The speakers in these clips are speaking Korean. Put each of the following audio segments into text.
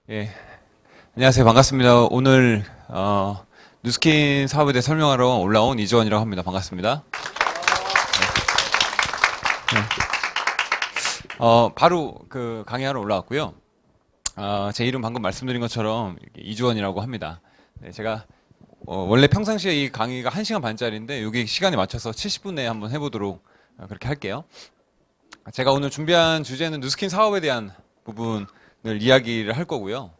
예, 안녕하세요. 반갑습니다. 오늘 뉴스킨 사업에 대해 설명하러 올라온 이주원이라고 합니다. 반갑습니다. 바로 그 강의하러 올라왔고요. 제 이름 방금 말씀드린 것처럼 이주원이라고 합니다. 네, 제가 원래 평상시에 이 강의가 1시간 반짜리인데 여기 시간에 맞춰서 70분 내에 한번 해보도록 그렇게 할게요. 제가 오늘 준비한 주제는 뉴스킨 사업에 대한 부분을 이야기를 할 거고요.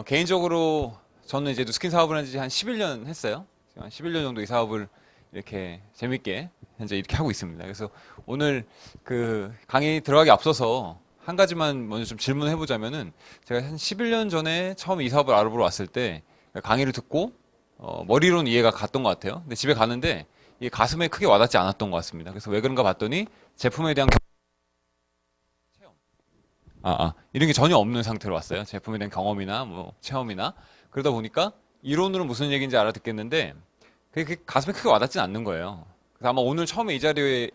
개인적으로 저는 이제 뉴스킨 사업을 한 지 한 11년 했어요. 한 11년 정도 이 사업을 이렇게 재밌게 현재 이렇게 하고 있습니다. 그래서 오늘 그 강의 들어가기 앞서서 한 가지만 먼저 좀 질문해 보자면은 제가 한 11년 전에 처음 이 사업을 알아보러 왔을 때 강의를 듣고 머리로는 이해가 갔던 것 같아요. 근데 집에 가는데 이게 가슴에 크게 와닿지 않았던 것 같습니다. 그래서 왜 그런가 봤더니 제품에 대한 이런 게 전혀 없는 상태로 왔어요. 제품에 대한 경험이나 뭐 체험이나 그러다 보니까 이론으로 무슨 얘기인지 알아듣겠는데 그게 가슴에 크게 와닿진 않는 거예요. 그래서 아마 오늘 처음에 이 자리에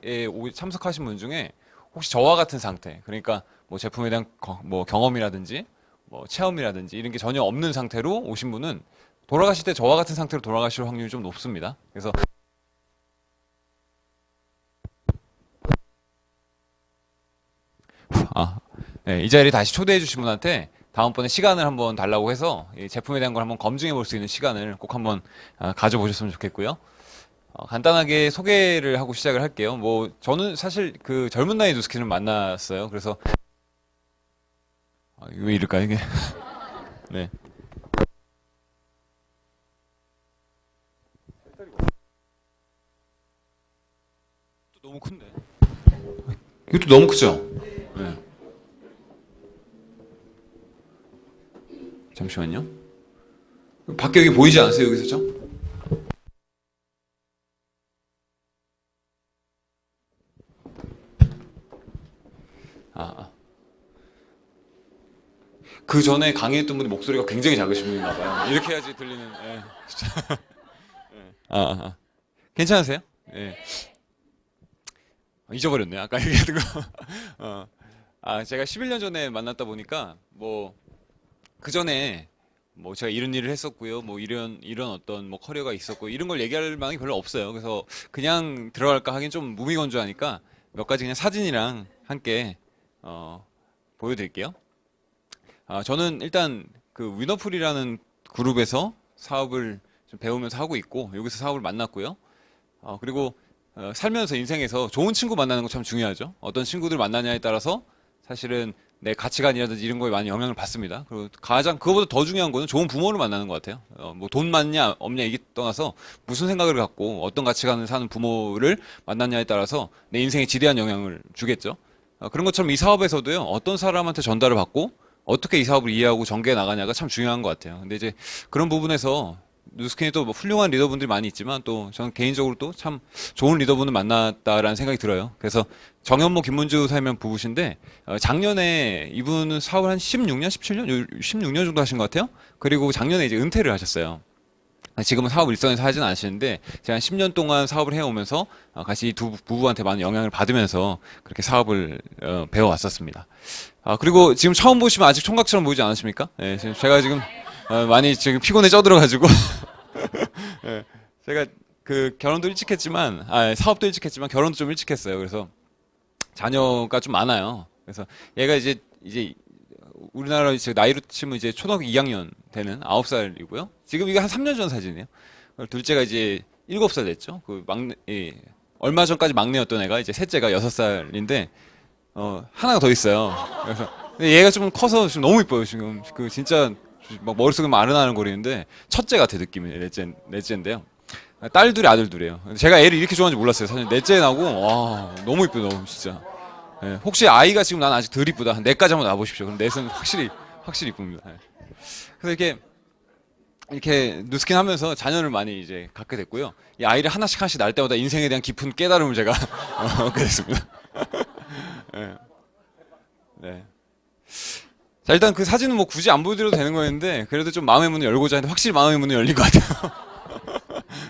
참석하신 분 중에 혹시 저와 같은 상태, 그러니까 뭐 제품에 대한 뭐 경험이라든지 뭐 체험이라든지 이런 게 전혀 없는 상태로 오신 분은 돌아가실 때 저와 같은 상태로 돌아가실 확률이 좀 높습니다. 그래서 아, 네, 이 자리에 다시 초대해 주신 분한테 다음번에 시간을 한번 달라고 해서 이 제품에 대한 걸 한번 검증해 볼 수 있는 시간을 꼭 한번 가져보셨으면 좋겠고요. 간단하게 소개를 하고 시작을 할게요. 뭐 저는 사실 그 젊은 나이 누스킨을 만났어요. 그래서 왜 이럴까 이게? 네. 또 너무 큰데. 이것도 너무 크죠? 네. 잠시만요. 밖에 여기 보이지 않으세요? 여기서 죠? 아, 아. 그 전에 강의했던 분이 목소리가 굉장히 작으신 분인가 봐요. 이렇게 해야지 들리는. 예. 괜찮으세요? 예. 잊어버렸네. 아까 얘기했던 거. 어. 제가 11년 전에 만났다 보니까 뭐 그 전에 뭐 제가 이런 일을 했었고요. 뭐 이런 어떤 뭐 커리어가 있었고 이런 걸 얘기할 만한 게 별로 없어요. 그래서 그냥 들어갈까 하긴 좀 무미건조하니까 몇 가지 그냥 사진이랑 함께 어, 보여드릴게요. 저는 일단 그 위너풀이라는 그룹에서 사업을 좀 배우면서 하고 있고 여기서 사업을 만났고요. 그리고 살면서 인생에서 좋은 친구 만나는 거 참 중요하죠. 어떤 친구들 만나냐에 따라서 사실은 내 가치관이라든지 이런 거에 많이 영향을 받습니다. 그리고 가장 그거보다 더 중요한 거는 좋은 부모를 만나는 것 같아요. 뭐 돈 많냐 없냐 얘기 떠나서 무슨 생각을 갖고 어떤 가치관을 사는 부모를 만났냐에 따라서 내 인생에 지대한 영향을 주겠죠. 그런 것처럼 이 사업에서도요. 어떤 사람한테 전달을 받고 어떻게 이 사업을 이해하고 전개해 나가냐가 참 중요한 것 같아요. 근데 이제 그런 부분에서 뉴스캔이 또뭐 훌륭한 리더분들이 많이 있지만 또 저는 개인적으로 또 참 좋은 리더분을 만났다라는 생각이 들어요. 그래서 정현모, 김문주 사면 부부신데 작년에 이분은 사업을 한 16년, 17년, 16년 정도 하신 것 같아요. 그리고 작년에 이제 은퇴를 하셨어요. 지금은 사업 일선에서 하진 않으시는데 제가 한 10년 동안 사업을 해오면서 같이 이 두 부부한테 많은 영향을 받으면서 그렇게 사업을 배워왔었습니다. 그리고 지금 처음 보시면 아직 총각처럼 보이지 않으십니까? 예, 지금 제가 지금 많이 지금 피곤에 쪄들어가지고 예, 제가 그 결혼도 일찍 했지만 사업도 일찍 했지만 결혼도 좀 일찍 했어요. 그래서 자녀가 좀 많아요. 그래서 얘가 이제 우리나라 제 나이로 치면 이제 초등학교 2학년 되는 9살이고요. 지금 이게 한 3년 전 사진이에요. 둘째가 이제 7살 됐죠. 그 막내, 얼마 전까지 막내였던 애가 이제 셋째가 6살인데, 하나가 더 있어요. 그래서 근데 얘가 좀 커서 지금 너무 이뻐요. 지금 그 진짜 막 머릿속에 막 아른아른 거리는데 첫째 같아 느낌이 넷째인데요. 딸 둘이 아들 둘이에요. 제가 애를 이렇게 좋아하는지 몰랐어요. 사실 넷째 나고 와 너무 이뻐요. 너무 진짜. 예, 혹시 아이가 지금 난 아직 덜 이쁘다. 넷까지 한번 놔보십시오. 그럼 넷은 확실히 이쁩니다. 예. 그래서 이렇게 누스킨 하면서 자녀를 많이 이제 갖게 됐고요. 이 아이를 하나씩 낳을 때마다 인생에 대한 깊은 깨달음을 제가 얻게 됐습니다. 예. 네. 자, 일단 그 사진은 뭐 굳이 안 보여드려도 되는 거였는데, 그래도 좀 마음의 문을 열고자 했는데, 확실히 마음의 문이 열린 것 같아요.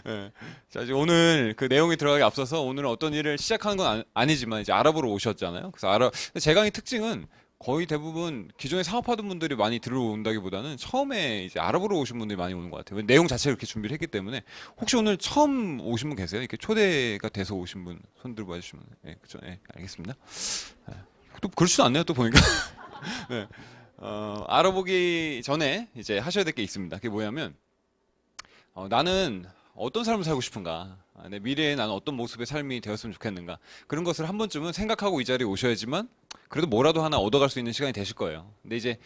예. 자, 이제 오늘 그 내용이 들어가기 앞서서 오늘은 어떤 일을 시작하는 건 아니지만 이제 알아보러 오셨잖아요. 그래서 제 강의 특징은 거의 대부분 기존에 사업하던 분들이 많이 들어온다기보다는 처음에 이제 알아보러 오신 분들이 많이 오는 것 같아요. 내용 자체를 이렇게 준비를 했기 때문에. 혹시 오늘 처음 오신 분 계세요? 이렇게 초대가 돼서 오신 분 손 들어 봐주시면. 예, 그죠? 예, 알겠습니다. 예. 또 그렇지도 않네요. 또 보니까. 네. 알아보기 전에 이제 하셔야 될 게 있습니다. 그게 뭐냐면, 나는 어떤 삶을 살고 싶은가? 내 미래에 나는 어떤 모습의 삶이 되었으면 좋겠는가? 그런 것을 한 번쯤은 생각하고 이 자리에 오셔야지만 그래도 뭐라도 하나 얻어갈 수 있는 시간이 되실 거예요. 근데 이제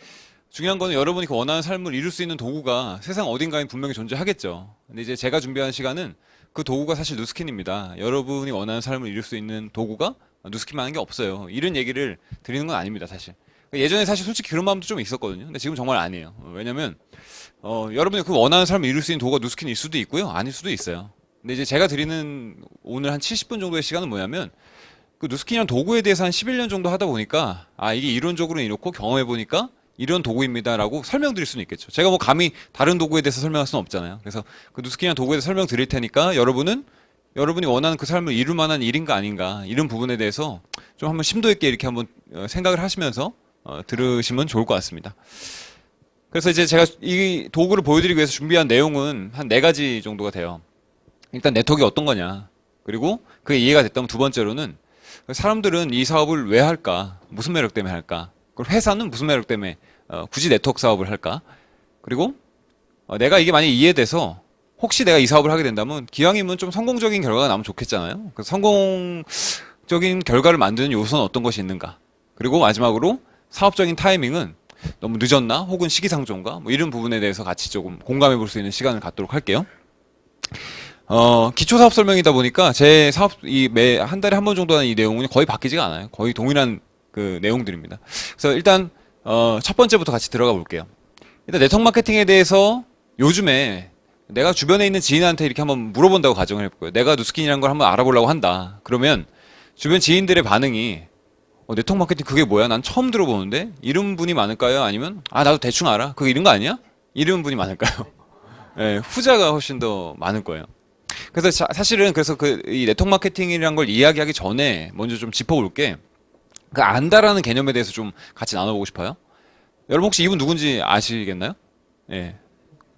중요한 거는 여러분이 그 원하는 삶을 이룰 수 있는 도구가 세상 어딘가에 분명히 존재하겠죠. 근데 이제 제가 준비한 시간은 그 도구가 사실 누스킨입니다. 여러분이 원하는 삶을 이룰 수 있는 도구가 누스킨만한 게 없어요. 이런 얘기를 드리는 건 아닙니다, 사실. 예전에 사실 솔직히 그런 마음도 좀 있었거든요. 근데 지금 정말 아니에요. 왜냐면 여러분이 그 원하는 삶을 이룰 수 있는 도구가 누스킨일 수도 있고요. 아닐 수도 있어요. 근데 이제 제가 드리는 오늘 한 70분 정도의 시간은 뭐냐면 그 누스킨이란 도구에 대해서 한 11년 정도 하다 보니까 이게 이론적으로는 이렇고 경험해 보니까 이런 도구입니다라고 설명드릴 수는 있겠죠. 제가 뭐 감히 다른 도구에 대해서 설명할 수는 없잖아요. 그래서 그 누스킨이란 도구에 대해서 설명드릴 테니까 여러분이 원하는 그 삶을 이룰 만한 일인가 아닌가 이런 부분에 대해서 좀 한번 심도 있게 이렇게 한번 생각을 하시면서 들으시면 좋을 것 같습니다. 그래서 이제 제가 이 도구를 보여드리기 위해서 준비한 내용은 한 4가지 정도가 돼요. 일단 네트워크가 어떤 거냐. 그리고 그게 이해가 됐다면 두 번째로는 사람들은 이 사업을 왜 할까? 무슨 매력 때문에 할까? 그리고 회사는 무슨 매력 때문에 굳이 네트워크 사업을 할까? 그리고 내가 이게 만약에 이해돼서 혹시 내가 이 사업을 하게 된다면 기왕이면 좀 성공적인 결과가 나오면 좋겠잖아요. 그 성공적인 결과를 만드는 요소는 어떤 것이 있는가? 그리고 마지막으로 사업적인 타이밍은 너무 늦었나? 혹은 시기상조인가? 뭐 이런 부분에 대해서 같이 조금 공감해 볼 수 있는 시간을 갖도록 할게요. 기초 사업 설명이다 보니까 제 사업 매 한 달에 한 번 정도 하는 이 내용은 거의 바뀌지가 않아요. 거의 동일한 그 내용들입니다. 그래서 일단 첫 번째부터 같이 들어가 볼게요. 일단 네트워크 마케팅에 대해서 요즘에 내가 주변에 있는 지인한테 이렇게 한번 물어본다고 가정을 해볼게요. 내가 누스킨이라는 걸 한번 알아보려고 한다. 그러면 주변 지인들의 반응이 네트워크 마케팅 그게 뭐야? 난 처음 들어보는데? 이런 분이 많을까요? 아니면 나도 대충 알아. 그거 이런 거 아니야? 이런 분이 많을까요? 네, 후자가 훨씬 더 많을 거예요. 그래서 사실은 그래서 이 네트워크 마케팅이라는 걸 이야기하기 전에 먼저 좀 짚어볼게. 그 안다라는 개념에 대해서 좀 같이 나눠보고 싶어요. 여러분 혹시 이분 누군지 아시겠나요? 예.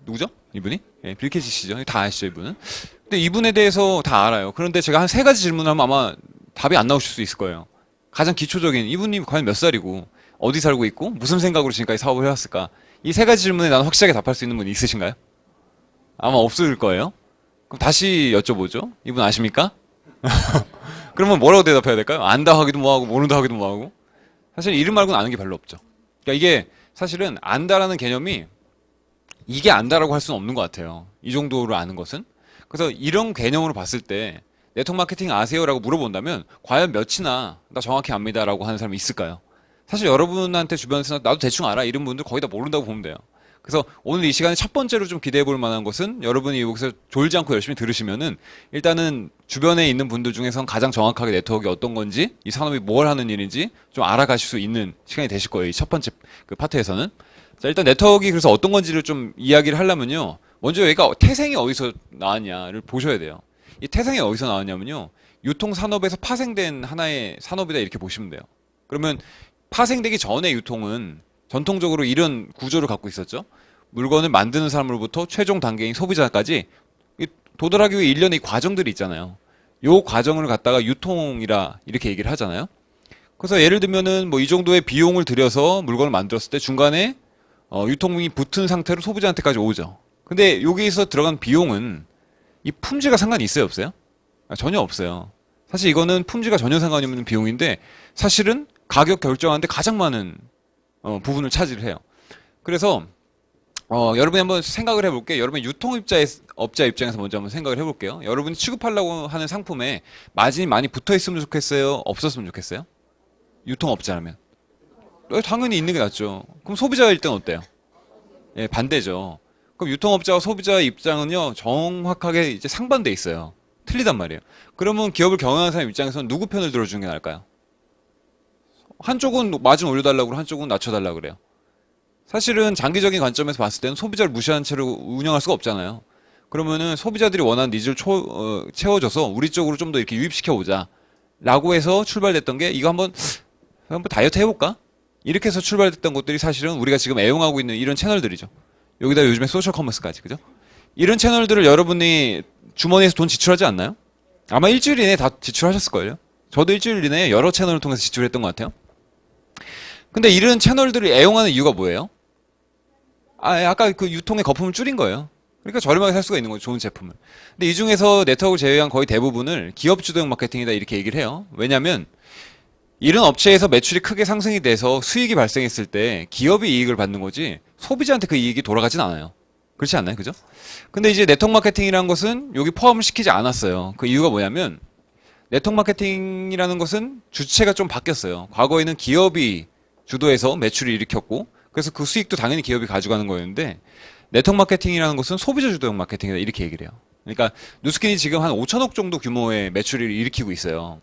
누구죠? 이분이? 예, 빌 게이츠시죠. 다 아시죠, 이분은? 근데 이분에 대해서 다 알아요. 그런데 제가 한 3가지 질문을 하면 아마 답이 안 나오실 수 있을 거예요. 가장 기초적인 이분이 과연 몇 살이고 어디 살고 있고 무슨 생각으로 지금까지 사업을 해왔을까? 이 3가지 질문에 나는 확실하게 답할 수 있는 분 있으신가요? 아마 없을 거예요. 그럼 다시 여쭤보죠. 이분 아십니까? 그러면 뭐라고 대답해야 될까요? 안다 하기도 뭐하고 모른다 하기도 뭐하고. 사실 이름 말고는 아는 게 별로 없죠. 그러니까 이게 사실은 안다라는 개념이 이게 안다라고 할 수는 없는 것 같아요. 이 정도로 아는 것은. 그래서 이런 개념으로 봤을 때 네트워크 마케팅 아세요라고 물어본다면 과연 몇이나 나 정확히 압니다라고 하는 사람이 있을까요? 사실 여러분한테 주변에서 나도 대충 알아 이런 분들 거의 다 모른다고 보면 돼요. 그래서 오늘 이 시간에 첫 번째로 좀 기대해 볼 만한 것은 여러분이 여기서 졸지 않고 열심히 들으시면은 일단은 주변에 있는 분들 중에선 가장 정확하게 네트워크가 어떤 건지 이 산업이 뭘 하는 일인지 좀 알아가실 수 있는 시간이 되실 거예요. 이 첫 번째 그 파트에서는. 자, 일단 네트워크가 그래서 어떤 건지를 좀 이야기를 하려면요. 먼저 여기가 태생이 어디서 나왔냐를 보셔야 돼요. 이 태생이 어디서 나왔냐면요. 유통산업에서 파생된 하나의 산업이다 이렇게 보시면 돼요. 그러면 파생되기 전에 유통은 전통적으로 이런 구조를 갖고 있었죠. 물건을 만드는 사람으로부터 최종 단계인 소비자까지 도달하기 위해 일련의 과정들이 있잖아요. 요 과정을 갖다가 유통이라 이렇게 얘기를 하잖아요. 그래서 예를 들면은 뭐 이 정도의 비용을 들여서 물건을 만들었을 때 중간에 유통이 붙은 상태로 소비자한테까지 오죠. 근데 여기서 들어간 비용은 이 품질과 상관이 있어요, 없어요? 전혀 없어요. 사실 이거는 품질과 전혀 상관이 없는 비용인데 사실은 가격 결정하는데 가장 많은 부분을 차지를 해요. 그래서 여러분이 한번 생각을 해볼게요. 여러분 업자 입장에서 먼저 한번 생각을 해볼게요. 여러분이 취급하려고 하는 상품에 마진이 많이 붙어있으면 좋겠어요? 없었으면 좋겠어요? 유통업자라면. 당연히 있는 게 낫죠. 그럼 소비자일 땐 어때요? 예, 반대죠. 그럼 유통업자와 소비자의 입장은요, 정확하게 이제 상반돼 있어요. 틀리단 말이에요. 그러면 기업을 경영하는 사람 입장에서는 누구 편을 들어주는 게 나을까요? 한쪽은 마진 올려달라고 그러고 한쪽은 낮춰달라고 그래요. 사실은 장기적인 관점에서 봤을 때는 소비자를 무시한 채로 운영할 수가 없잖아요. 그러면은 소비자들이 원하는 니즈를 채워줘서 우리 쪽으로 좀 더 이렇게 유입시켜보자. 라고 해서 출발됐던 게 이거 한번 다이어트 해볼까? 이렇게 해서 출발됐던 것들이 사실은 우리가 지금 애용하고 있는 이런 채널들이죠. 여기다 요즘에 소셜 커머스까지, 그죠? 이런 채널들을 여러분이 주머니에서 돈 지출하지 않나요? 아마 일주일 이내에 다 지출하셨을걸요? 저도 일주일 이내에 여러 채널을 통해서 지출했던 것 같아요. 근데 이런 채널들을 애용하는 이유가 뭐예요? 아까 그 유통의 거품을 줄인 거예요. 그러니까 저렴하게 살 수가 있는 거죠, 좋은 제품을. 근데 이 중에서 네트워크를 제외한 거의 대부분을 기업 주도형 마케팅이다 이렇게 얘기를 해요. 왜냐면 이런 업체에서 매출이 크게 상승이 돼서 수익이 발생했을 때 기업이 이익을 받는 거지 소비자한테 그 이익이 돌아가진 않아요. 그렇지 않나요? 그죠? 근데 이제 네트워크 마케팅이라는 것은 여기 포함을 시키지 않았어요. 그 이유가 뭐냐면 네트워크 마케팅이라는 것은 주체가 좀 바뀌었어요. 과거에는 기업이 주도해서 매출을 일으켰고 그래서 그 수익도 당연히 기업이 가져가는 거였는데 네트워크 마케팅이라는 것은 소비자 주도형 마케팅이다 이렇게 얘기를 해요. 그러니까 누스킨이 지금 한 5천억 정도 규모의 매출을 일으키고 있어요.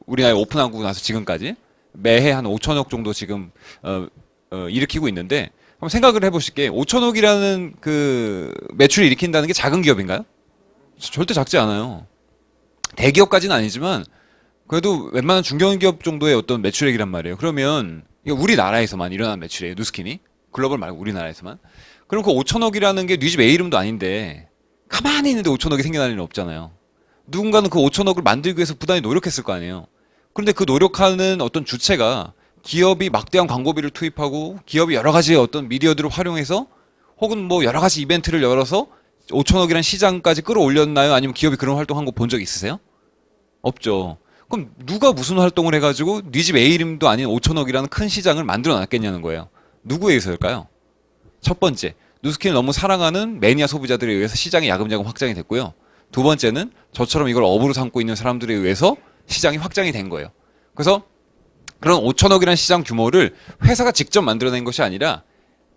우리나라에 오픈하고 나서 지금까지 매해 한 5천억 정도 지금 일으키고 있는데 한번 생각을 해보실 게 5천억이라는 그 매출을 일으킨다는 게 작은 기업인가요? 절대 작지 않아요. 대기업까지는 아니지만 그래도 웬만한 중견기업 정도의 어떤 매출액이란 말이에요. 그러면 이게 우리나라에서만 일어난 매출이에요. 누스킨이. 글로벌 말고 우리나라에서만. 그럼 그 5천억이라는 게 네 집 애 이름도 아닌데 가만히 있는데 5천억이 생겨날 일은 없잖아요. 누군가는 그 5천억을 만들기 위해서 부단히 노력했을 거 아니에요. 그런데 그 노력하는 어떤 주체가 기업이 막대한 광고비를 투입하고 기업이 여러 가지 어떤 미디어들을 활용해서 혹은 뭐 여러 가지 이벤트를 열어서 5천억이라는 시장까지 끌어올렸나요? 아니면 기업이 그런 활동한 거 본 적 있으세요? 없죠. 그럼 누가 무슨 활동을 해가지고 네 집 A 이름도 아닌 5천억이라는 큰 시장을 만들어 놨겠냐는 거예요. 누구에 의해서일까요? 첫 번째, 누스킨을 너무 사랑하는 매니아 소비자들에 의해서 시장이 야금야금 확장이 됐고요. 두 번째는 저처럼 이걸 업으로 삼고 있는 사람들에 의해서 시장이 확장이 된 거예요. 그래서 그런 5천억이라는 시장 규모를 회사가 직접 만들어낸 것이 아니라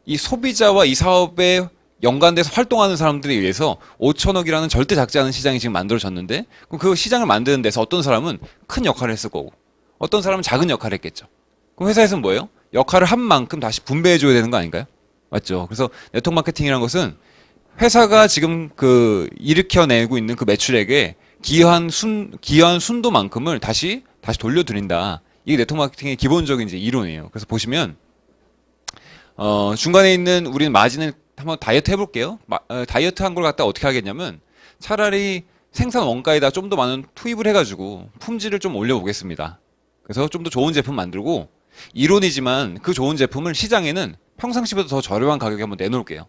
이 소비자와 이 사업에 연관돼서 활동하는 사람들에 의해서 5천억이라는 절대 작지 않은 시장이 지금 만들어졌는데 그럼 그 시장을 만드는 데서 어떤 사람은 큰 역할을 했을 거고 어떤 사람은 작은 역할을 했겠죠. 그럼 회사에서는 뭐예요? 역할을 한 만큼 다시 분배해줘야 되는 거 아닌가요? 맞죠? 그래서 네트워크 마케팅이라는 것은 회사가 지금 그 일으켜내고 있는 그 매출액에 기여한 순도만큼을 다시 돌려드린다. 이게 네트워크 마케팅의 기본적인 이제 이론이에요. 그래서 보시면 중간에 있는 우리는 마진을 한번 다이어트 해볼게요. 다이어트 한 걸 갖다 어떻게 하겠냐면 차라리 생산 원가에다 좀 더 많은 투입을 해가지고 품질을 좀 올려보겠습니다. 그래서 좀 더 좋은 제품 만들고 이론이지만 그 좋은 제품을 시장에는 평상시보다 더 저렴한 가격에 한번 내놓을게요.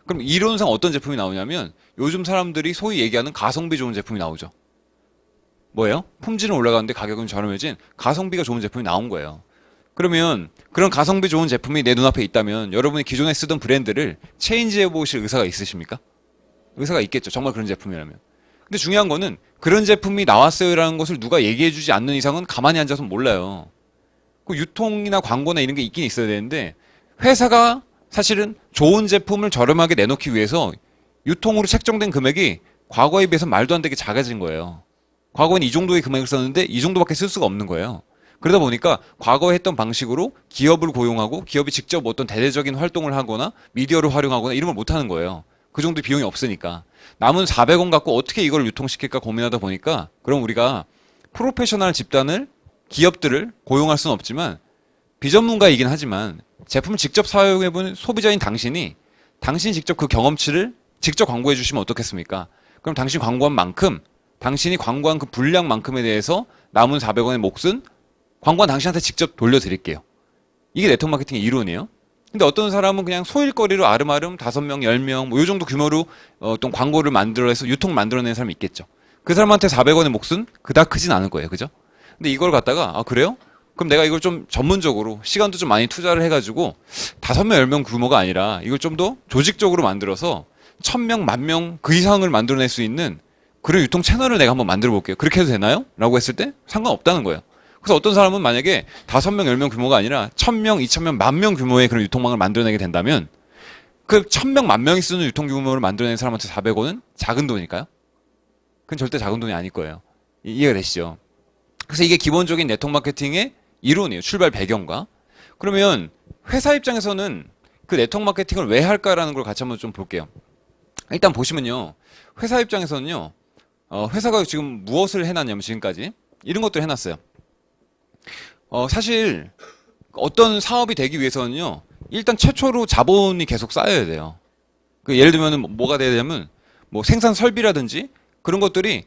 그럼 이론상 어떤 제품이 나오냐면 요즘 사람들이 소위 얘기하는 가성비 좋은 제품이 나오죠. 뭐예요? 품질은 올라가는데 가격은 저렴해진 가성비가 좋은 제품이 나온 거예요. 그러면 그런 가성비 좋은 제품이 내 눈앞에 있다면 여러분이 기존에 쓰던 브랜드를 체인지해 보실 의사가 있으십니까? 의사가 있겠죠. 정말 그런 제품이라면. 근데 중요한 거는 그런 제품이 나왔어요라는 것을 누가 얘기해 주지 않는 이상은 가만히 앉아서 몰라요. 그 유통이나 광고나 이런 게 있긴 있어야 되는데 회사가 사실은 좋은 제품을 저렴하게 내놓기 위해서 유통으로 책정된 금액이 과거에 비해서 말도 안 되게 작아진 거예요. 과거에는 이 정도의 금액을 썼는데 이 정도밖에 쓸 수가 없는 거예요. 그러다 보니까 과거에 했던 방식으로 기업을 고용하고 기업이 직접 어떤 대대적인 활동을 하거나 미디어를 활용하거나 이런 걸 못 하는 거예요. 그 정도 비용이 없으니까. 남은 400원 갖고 어떻게 이걸 유통시킬까 고민하다 보니까 그럼 우리가 프로페셔널 집단을 기업들을 고용할 수는 없지만 비전문가이긴 하지만 제품을 직접 사용해본 소비자인 당신이 당신 직접 그 경험치를 직접 광고해 주시면 어떻겠습니까? 그럼 당신 광고한 만큼 당신이 광고한 그 분량만큼에 대해서 남은 400원의 몫은 광고한 당신한테 직접 돌려드릴게요. 이게 네트워크 마케팅의 이론이에요. 근데 어떤 사람은 그냥 소일거리로 아름아름 5명, 10명 뭐 이 정도 규모로 어떤 광고를 만들어서 유통을 만들어내는 사람이 있겠죠. 그 사람한테 400원의 몫은 그닥 크진 않을 거예요. 그죠? 근데 이걸 갖다가 그래요? 그럼 내가 이걸 좀 전문적으로 시간도 좀 많이 투자를 해가지고 5명, 10명 규모가 아니라 이걸 좀 더 조직적으로 만들어서 1000명, 10,000명 그 이상을 만들어낼 수 있는 그런 유통 채널을 내가 한번 만들어 볼게요. 그렇게 해도 되나요? 라고 했을 때 상관없다는 거예요. 그래서 어떤 사람은 만약에 5명, 10명 규모가 아니라 1000명, 2000명, 10,000명 규모의 그런 유통망을 만들어내게 된다면 그 1000명, 10,000명이 쓰는 유통 규모를 만들어낸 사람한테 400원은 작은 돈일까요? 그건 절대 작은 돈이 아닐 거예요. 이해가 되시죠? 그래서 이게 기본적인 네트워크 마케팅의 이론이에요. 출발 배경과. 그러면 회사 입장에서는 그 네트워크 마케팅을 왜 할까라는 걸 같이 한번 좀 볼게요. 일단 보시면요. 회사 입장에서는요. 회사가 지금 무엇을 해놨냐면 지금까지 이런 것들 해놨어요. 사실 어떤 사업이 되기 위해서는요, 일단 최초로 자본이 계속 쌓여야 돼요. 그 예를 들면은 뭐가 돼야 되냐면, 뭐 생산 설비라든지 그런 것들이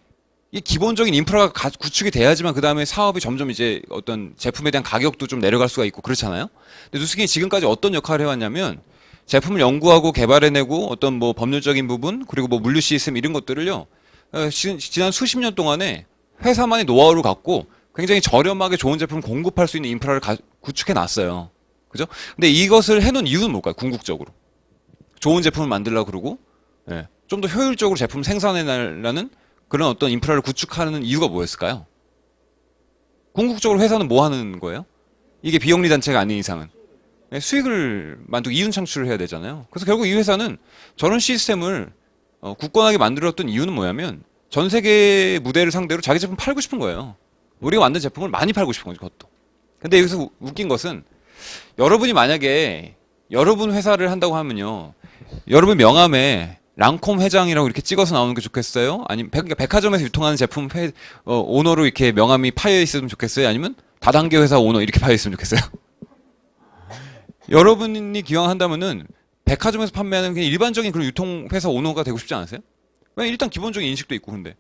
이 기본적인 인프라가 구축이 돼야지만 그 다음에 사업이 점점 이제 어떤 제품에 대한 가격도 좀 내려갈 수가 있고 그렇잖아요. 근데 누스킨이 지금까지 어떤 역할을 해왔냐면 제품을 연구하고 개발해내고 어떤 뭐 법률적인 부분 그리고 뭐 물류 시스템 이런 것들을요 지난 수십 년 동안에 회사만의 노하우를 갖고 굉장히 저렴하게 좋은 제품을 공급할 수 있는 인프라를 구축해 놨어요. 그죠? 근데 이것을 해놓은 이유는 뭘까요? 궁극적으로 좋은 제품을 만들려고 그러고 예, 좀 더 효율적으로 제품 생산해내려는 그런 어떤 인프라를 구축하는 이유가 뭐였을까요? 궁극적으로 회사는 뭐 하는 거예요? 이게 비영리 단체가 아닌 이상은 네, 수익을 만들고 이윤 창출을 해야 되잖아요. 그래서 결국 이 회사는 저런 시스템을 굳건하게 만들었던 이유는 뭐냐면 전 세계 무대를 상대로 자기 제품 팔고 싶은 거예요. 우리가 만든 제품을 많이 팔고 싶은 거죠, 그것도. 근데 여기서 웃긴 것은 여러분이 만약에 여러분 회사를 한다고 하면요. 여러분 명함에 랑콤 회장이라고 이렇게 찍어서 나오는 게 좋겠어요? 아니면 백화점에서 유통하는 제품 오너로 이렇게 명함이 파여 있으면 좋겠어요? 아니면 다단계 회사 오너 이렇게 파여 있으면 좋겠어요? 여러분이 기왕 한다면은 백화점에서 판매하는 그냥 일반적인 그런 유통 회사 오너가 되고 싶지 않으세요? 왜냐면 일단 기본적인 인식도 있고 근데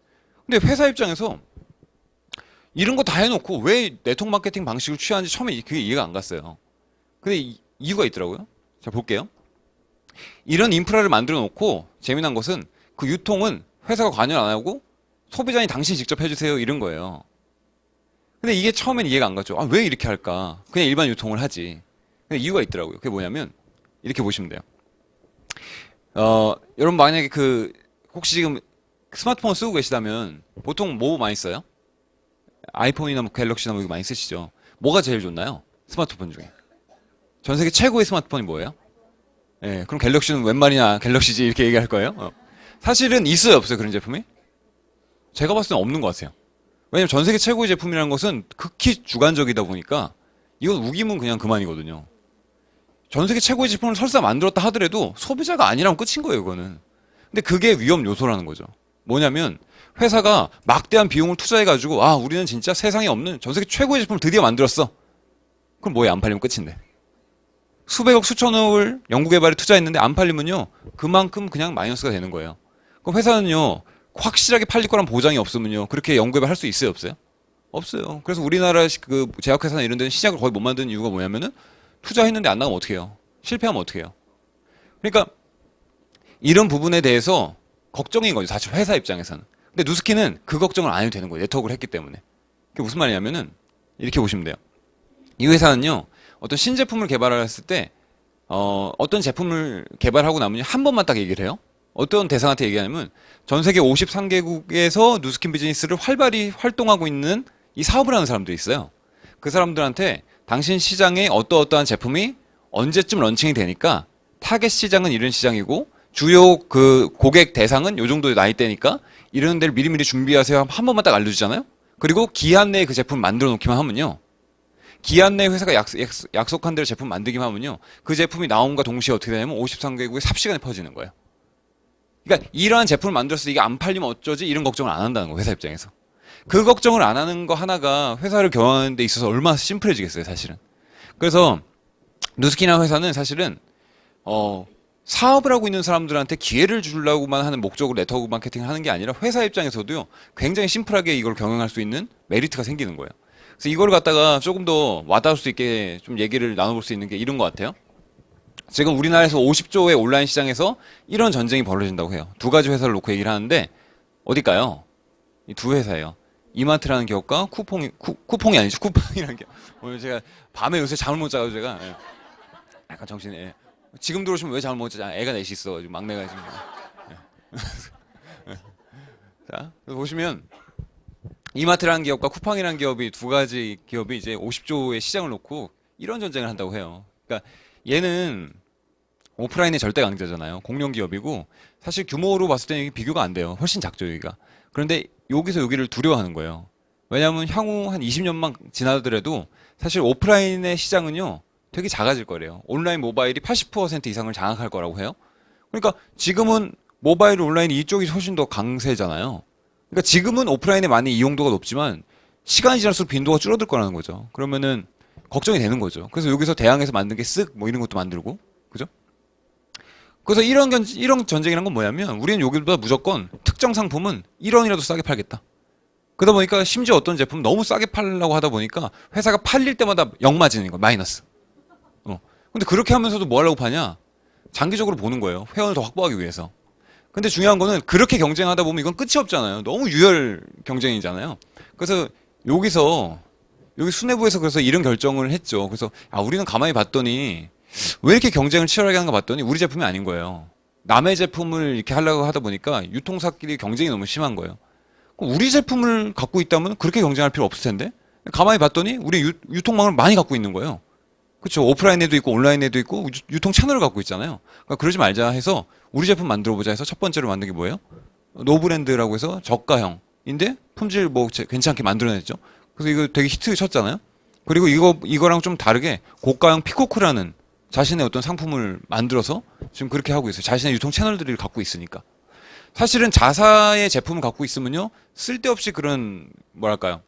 회사 입장에서 이런 거 다 해놓고 왜 네트워크 마케팅 방식을 취하는지 처음에 그게 이해가 안 갔어요. 근데 이유가 있더라고요. 자 볼게요. 이런 인프라를 만들어 놓고 재미난 것은 그 유통은 회사가 관여를 안 하고 소비자인 당신이 직접 해주세요 이런 거예요. 근데 이게 처음엔 이해가 안 갔죠. 아, 왜 이렇게 할까? 그냥 일반 유통을 하지. 근데 이유가 있더라고요. 그게 뭐냐면 이렇게 보시면 돼요. 여러분 만약에 혹시 지금 스마트폰 쓰고 계시다면 보통 뭐 많이 써요? 아이폰이나 뭐 갤럭시나 뭐 이거 많이 쓰시죠. 뭐가 제일 좋나요? 스마트폰 중에. 전 세계 최고의 스마트폰이 뭐예요? 예, 그럼 갤럭시는 웬 말이냐, 갤럭시지 이렇게 얘기할 거예요. 사실은 있어요, 없어요, 그런 제품이? 제가 봤을 때는 없는 것 같아요. 왜냐면 전 세계 최고의 제품이라는 것은 극히 주관적이다 보니까 이건 우기면 그냥 그만이거든요. 전 세계 최고의 제품을 설사 만들었다 하더라도 소비자가 아니라면 끝인 거예요, 그거는. 근데 그게 위험 요소라는 거죠. 뭐냐면 회사가 막대한 비용을 투자해가지고 아, 우리는 진짜 세상에 없는 전 세계 최고의 제품을 드디어 만들었어. 그럼 뭐에 안 팔리면 끝인데. 수백억 수천억을 연구개발에 투자했는데 안 팔리면요 그만큼 그냥 마이너스가 되는 거예요. 그럼 회사는요 확실하게 팔릴 거란 보장이 없으면요 그렇게 연구개발 할 수 있어요 없어요? 없어요. 그래서 우리나라 그 제약회사나 이런 데는 시작을 거의 못 만드는 이유가 뭐냐면은 투자했는데 안 나가면 어떻게 해요? 실패하면 어떻게 해요? 그러니까 이런 부분에 대해서 걱정인 거죠 사실 회사 입장에서는. 근데 누스키는 그 걱정을 안 해도 되는 거예요. 네트워크를 했기 때문에. 그게 무슨 말이냐면은 이렇게 보시면 돼요. 이 회사는요 어떤 신제품을 개발했을 때 어떤 제품을 개발하고 나면 한 번만 딱 얘기를 해요. 어떤 대상한테 얘기하냐면 전 세계 53개국에서 누스킨 비즈니스를 활발히 활동하고 있는 이 사업을 하는 사람들이 있어요. 그 사람들한테 당신 시장에 어떠어떠한 제품이 언제쯤 런칭이 되니까 타겟 시장은 이런 시장이고 주요 그 고객 대상은 요 정도의 나이대니까 이런 데를 미리미리 준비하세요. 한 번만 딱 알려주잖아요. 그리고 기한 내에 그 제품 만들어 놓기만 하면요. 기한 내에 회사가 약속한 대로 제품 만들기만 하면요. 그 제품이 나옴과 동시에 어떻게 되냐면 53개국에 삽시간에 퍼지는 거예요. 그러니까 이러한 제품을 만들어서 이게 안 팔리면 어쩌지? 이런 걱정을 안 한다는 거예요. 회사 입장에서. 그 걱정을 안 하는 거 하나가 회사를 경영하는 데 있어서 얼마나 심플해지겠어요. 사실은. 그래서 누스키나 회사는 사실은 사업을 하고 있는 사람들한테 기회를 주려고만 하는 목적으로 네트워크 마케팅을 하는 게 아니라 회사 입장에서도요. 굉장히 심플하게 이걸 경영할 수 있는 메리트가 생기는 거예요. 그래서 이걸 갖다가 조금 더 와닿을 수 있게 좀 얘기를 나눠볼 수 있는 게 이런 것 같아요. 지금 우리나라에서 50조의 온라인 시장에서 이런 전쟁이 벌어진다고 해요. 두 가지 회사를 놓고 얘기를 하는데 어딜까요? 이 두 회사예요. 이마트라는 기업과 쿠퐁이 아니죠. 쿠팡이라는 기업. 오늘 제가 밤에 요새 잠을 못 자가지고 제가 약간 정신이 지금 들어오시면 왜 잠을 못 자? 애가 넷이 있어. 막내가 지금. 자, 보시면 이마트라는 기업과 쿠팡이라는 기업이 두 가지 기업이 이제 50조의 시장을 놓고 이런 전쟁을 한다고 해요. 그러니까 얘는 오프라인의 절대 강자잖아요. 공룡 기업이고 사실 규모로 봤을 때는 이게 비교가 안 돼요. 훨씬 작죠, 여기가. 그런데 여기서 여기를 두려워하는 거예요. 왜냐하면 향후 한 20년만 지나더라도 사실 오프라인의 시장은요 되게 작아질 거래요. 온라인 모바일이 80% 이상을 장악할 거라고 해요. 그러니까 지금은 모바일 온라인 이쪽이 훨씬 더 강세잖아요. 그러니까 지금은 오프라인에 많이 이용도가 높지만 시간이 지날수록 빈도가 줄어들 거라는 거죠. 그러면은 걱정이 되는 거죠. 그래서 여기서 대항해서 만든 게 쓱 뭐 이런 것도 만들고, 그죠? 그래서 이런 전쟁이란 건 뭐냐면 우리는 여기보다 무조건 특정 상품은 1원이라도 싸게 팔겠다. 그러다 보니까 심지어 어떤 제품 너무 싸게 팔려고 하다 보니까 회사가 팔릴 때마다 역마진인 거 마이너스. 근데 그렇게 하면서도 뭐 하려고 파냐? 장기적으로 보는 거예요. 회원을 더 확보하기 위해서. 근데 중요한 거는 그렇게 경쟁하다 보면 이건 끝이 없잖아요. 너무 유혈 경쟁이잖아요. 그래서 여기 수뇌부에서 그래서 이런 결정을 했죠. 그래서 우리는 가만히 봤더니 왜 이렇게 경쟁을 치열하게 하는가 봤더니 우리 제품이 아닌 거예요. 남의 제품을 이렇게 하려고 하다 보니까 유통사끼리 경쟁이 너무 심한 거예요. 그럼 우리 제품을 갖고 있다면 그렇게 경쟁할 필요 없을 텐데 가만히 봤더니 우리 유통망을 많이 갖고 있는 거예요. 그렇죠. 오프라인에도 있고 온라인에도 있고 유통 채널을 갖고 있잖아요. 그러니까 그러지 말자 해서 우리 제품 만들어 보자 해서 첫 번째로 만든 게 뭐예요? 노브랜드라고 해서 저가형인데 품질 뭐 괜찮게 만들어냈죠. 그래서 이거 되게 히트 쳤잖아요. 그리고 이거랑 좀 다르게 고가형 피코크라는 자신의 어떤 상품을 만들어서 지금 그렇게 하고 있어요. 자신의 유통 채널들을 갖고 있으니까. 사실은 자사의 제품을 갖고 있으면요 쓸데없이 그런 뭐랄까요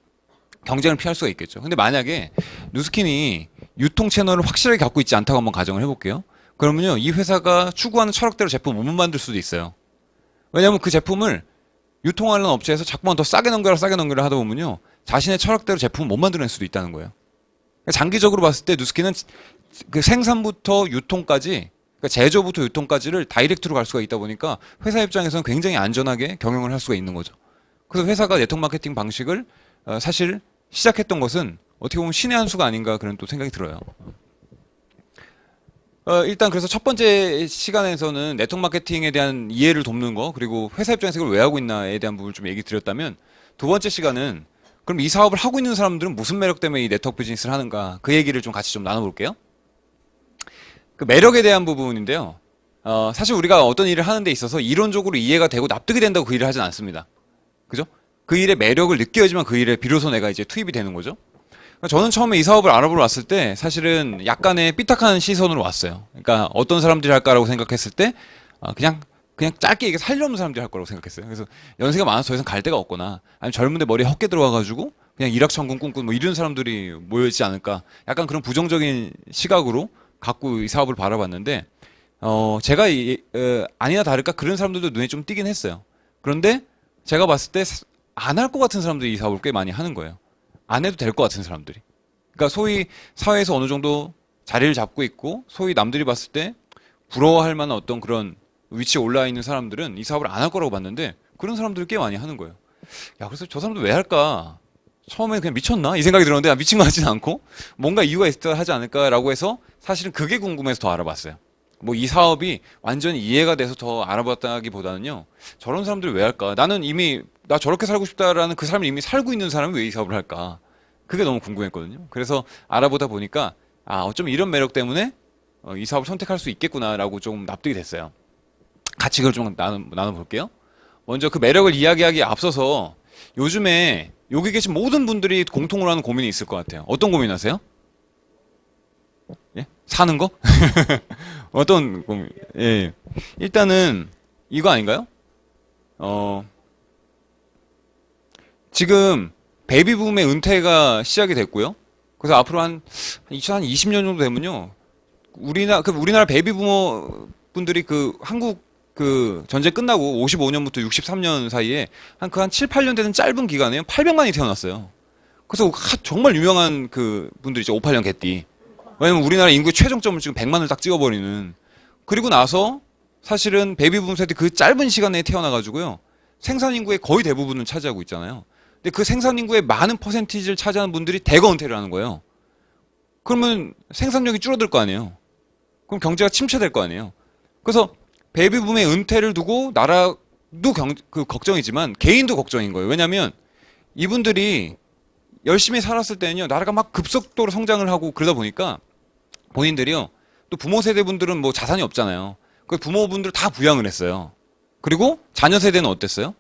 경쟁을 피할 수가 있겠죠. 근데 만약에 누스킨이 유통 채널을 확실하게 갖고 있지 않다고 한번 가정을 해볼게요. 그러면요 이 회사가 추구하는 철학대로 제품을 못 만들 수도 있어요. 왜냐하면 그 제품을 유통하는 업체에서 자꾸만 더 싸게 넘겨라 하다 보면요 자신의 철학대로 제품을 못 만들어낼 수도 있다는 거예요. 장기적으로 봤을 때 누스킨은 그 생산부터 유통까지, 그러니까 제조부터 유통까지를 다이렉트로 갈 수가 있다 보니까 회사 입장에서는 굉장히 안전하게 경영을 할 수가 있는 거죠. 그래서 회사가 네트워크 마케팅 방식을 사실 시작했던 것은 어떻게 보면 신의 한 수가 아닌가 그런 또 생각이 들어요. 일단 그래서 첫 번째 시간에서는 네트워크 마케팅에 대한 이해를 돕는 거, 그리고 회사 입장에서 이걸 왜 하고 있나에 대한 부분을 좀 얘기 드렸다면, 두 번째 시간은 그럼 이 사업을 하고 있는 사람들은 무슨 매력 때문에 이 네트워크 비즈니스를 하는가, 그 얘기를 좀 같이 좀 나눠볼게요. 그 매력에 대한 부분인데요. 사실 우리가 어떤 일을 하는 데 있어서 이론적으로 이해가 되고 납득이 된다고 그 일을 하진 않습니다. 그죠? 그 일의 매력을 느껴야지만 그 일에 비로소 내가 이제 투입이 되는 거죠. 저는 처음에 이 사업을 알아보러 왔을 때 사실은 약간의 삐딱한 시선으로 왔어요. 그러니까 어떤 사람들이 할까라고 생각했을 때 그냥 짧게 얘기해 살려는 사람들이 할 거라고 생각했어요. 그래서 연세가 많아서 더 이상 갈 데가 없거나 아니면 젊은데 머리에 헛개 들어와가지고 그냥 일확천금 꿈꾸는 뭐 이런 사람들이 모여있지 않을까, 약간 그런 부정적인 시각으로 갖고 이 사업을 바라봤는데 제가 아니나 다를까 그런 사람들도 눈에 좀 띄긴 했어요. 그런데 제가 봤을 때 안 할 것 같은 사람들이 이 사업을 꽤 많이 하는 거예요. 안 해도 될 것 같은 사람들이. 그러니까 소위 사회에서 어느 정도 자리를 잡고 있고 소위 남들이 봤을 때 부러워할 만한 어떤 그런 위치에 올라 있는 사람들은 이 사업을 안 할 거라고 봤는데 그런 사람들이 꽤 많이 하는 거예요. 야, 그래서 저 사람들 왜 할까? 처음에 그냥 미쳤나? 이 생각이 들었는데 미친 것 같지는 않고 뭔가 이유가 있어야 하지 않을까라고 해서 사실은 그게 궁금해서 더 알아봤어요. 뭐 이 사업이 완전히 이해가 돼서 더 알아봤다기보다는요, 저런 사람들이 왜 할까? 나는 이미 나 저렇게 살고 싶다라는 그 삶을 이미 살고 있는 사람이 왜 이 사업을 할까? 그게 너무 궁금했거든요. 그래서 알아보다 보니까 어쩜 이런 매력 때문에 이 사업을 선택할 수 있겠구나라고 좀 납득이 됐어요. 같이 그걸 좀 나눠볼게요. 먼저 그 매력을 이야기하기에 앞서서 요즘에 여기 계신 모든 분들이 공통으로 하는 고민이 있을 것 같아요. 어떤 고민하세요? 예? 사는 거? 어떤 고민? 예. 일단은 이거 아닌가요? 지금 베이비붐의 은퇴가 시작이 됐고요. 그래서 앞으로 한 2020년 정도 되면요, 우리나라 베이비부머 분들이 그 한국 그 전쟁 끝나고 55년부터 63년 사이에 한 7, 8년 되는 짧은 기간에 800만이 태어났어요. 그래서 정말 유명한 그 분들이죠. 58년 개띠. 왜냐면 우리나라 인구의 최종점을 지금 100만을 딱 찍어버리는. 그리고 나서 사실은 베이비붐 세대 그 짧은 시간에 태어나가지고요, 생산 인구의 거의 대부분을 차지하고 있잖아요. 근데 그 생산 인구의 많은 퍼센티지를 차지하는 분들이 대거 은퇴를 하는 거예요. 그러면 생산력이 줄어들 거 아니에요. 그럼 경제가 침체될 거 아니에요. 그래서 베이비붐의 은퇴를 두고 나라도 걱정이지만 개인도 걱정인 거예요. 왜냐하면 이분들이 열심히 살았을 때는요, 나라가 막 급속도로 성장을 하고 그러다 보니까 본인들이요, 또 부모 세대분들은 뭐 자산이 없잖아요. 그 부모분들 다 부양을 했어요. 그리고 자녀 세대는 어땠어요?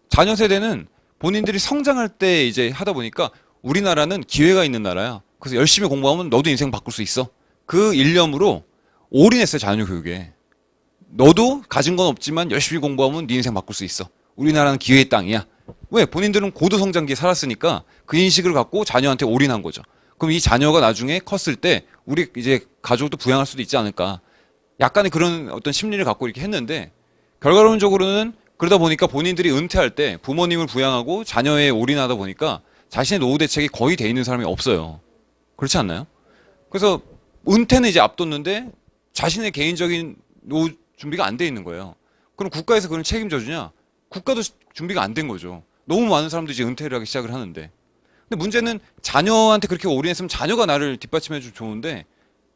자녀 세대는 본인들이 성장할 때 이제 하다 보니까 우리나라는 기회가 있는 나라야. 그래서 열심히 공부하면 너도 인생 바꿀 수 있어. 그 일념으로 올인했어요, 자녀 교육에. 너도 가진 건 없지만 열심히 공부하면 네 인생 바꿀 수 있어. 우리나라는 기회의 땅이야. 왜? 본인들은 고도 성장기에 살았으니까 그 인식을 갖고 자녀한테 올인한 거죠. 그럼 이 자녀가 나중에 컸을 때 우리 이제 가족도 부양할 수도 있지 않을까. 약간의 그런 어떤 심리를 갖고 이렇게 했는데 결과론적으로는 그러다 보니까 본인들이 은퇴할 때 부모님을 부양하고 자녀에 올인하다 보니까 자신의 노후 대책이 거의 돼 있는 사람이 없어요. 그렇지 않나요? 그래서 은퇴는 이제 앞뒀는데 자신의 개인적인 노후 준비가 안 돼 있는 거예요. 그럼 국가에서 그걸 책임져 주냐? 국가도 준비가 안 된 거죠. 너무 많은 사람들이 이제 은퇴를 하기 시작을 하는데. 근데 문제는 자녀한테 그렇게 올인했으면 자녀가 나를 뒷받침해 주면 좋은데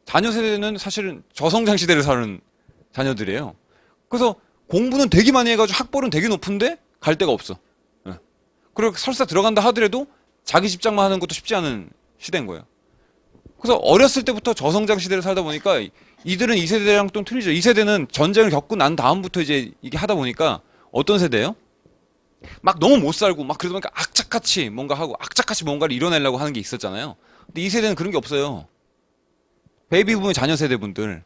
자녀 세대는 사실은 저성장 시대를 사는 자녀들이에요. 그래서 공부는 되게 많이 해가지고 학벌은 되게 높은데 갈 데가 없어. 예. 그리고 설사 들어간다 하더라도 자기 집장만 하는 것도 쉽지 않은 시대인 거예요. 그래서 어렸을 때부터 저성장 시대를 살다 보니까 이들은 이 세대랑 좀 틀리죠. 이 세대는 전쟁을 겪고 난 다음부터 이제 이게 하다 보니까 어떤 세대예요? 막 너무 못 살고 막 그러다 보니까 악착같이 뭔가 하고 악착같이 뭔가를 이뤄내려고 하는 게 있었잖아요. 근데 이 세대는 그런 게 없어요. 베이비붐의 자녀 세대분들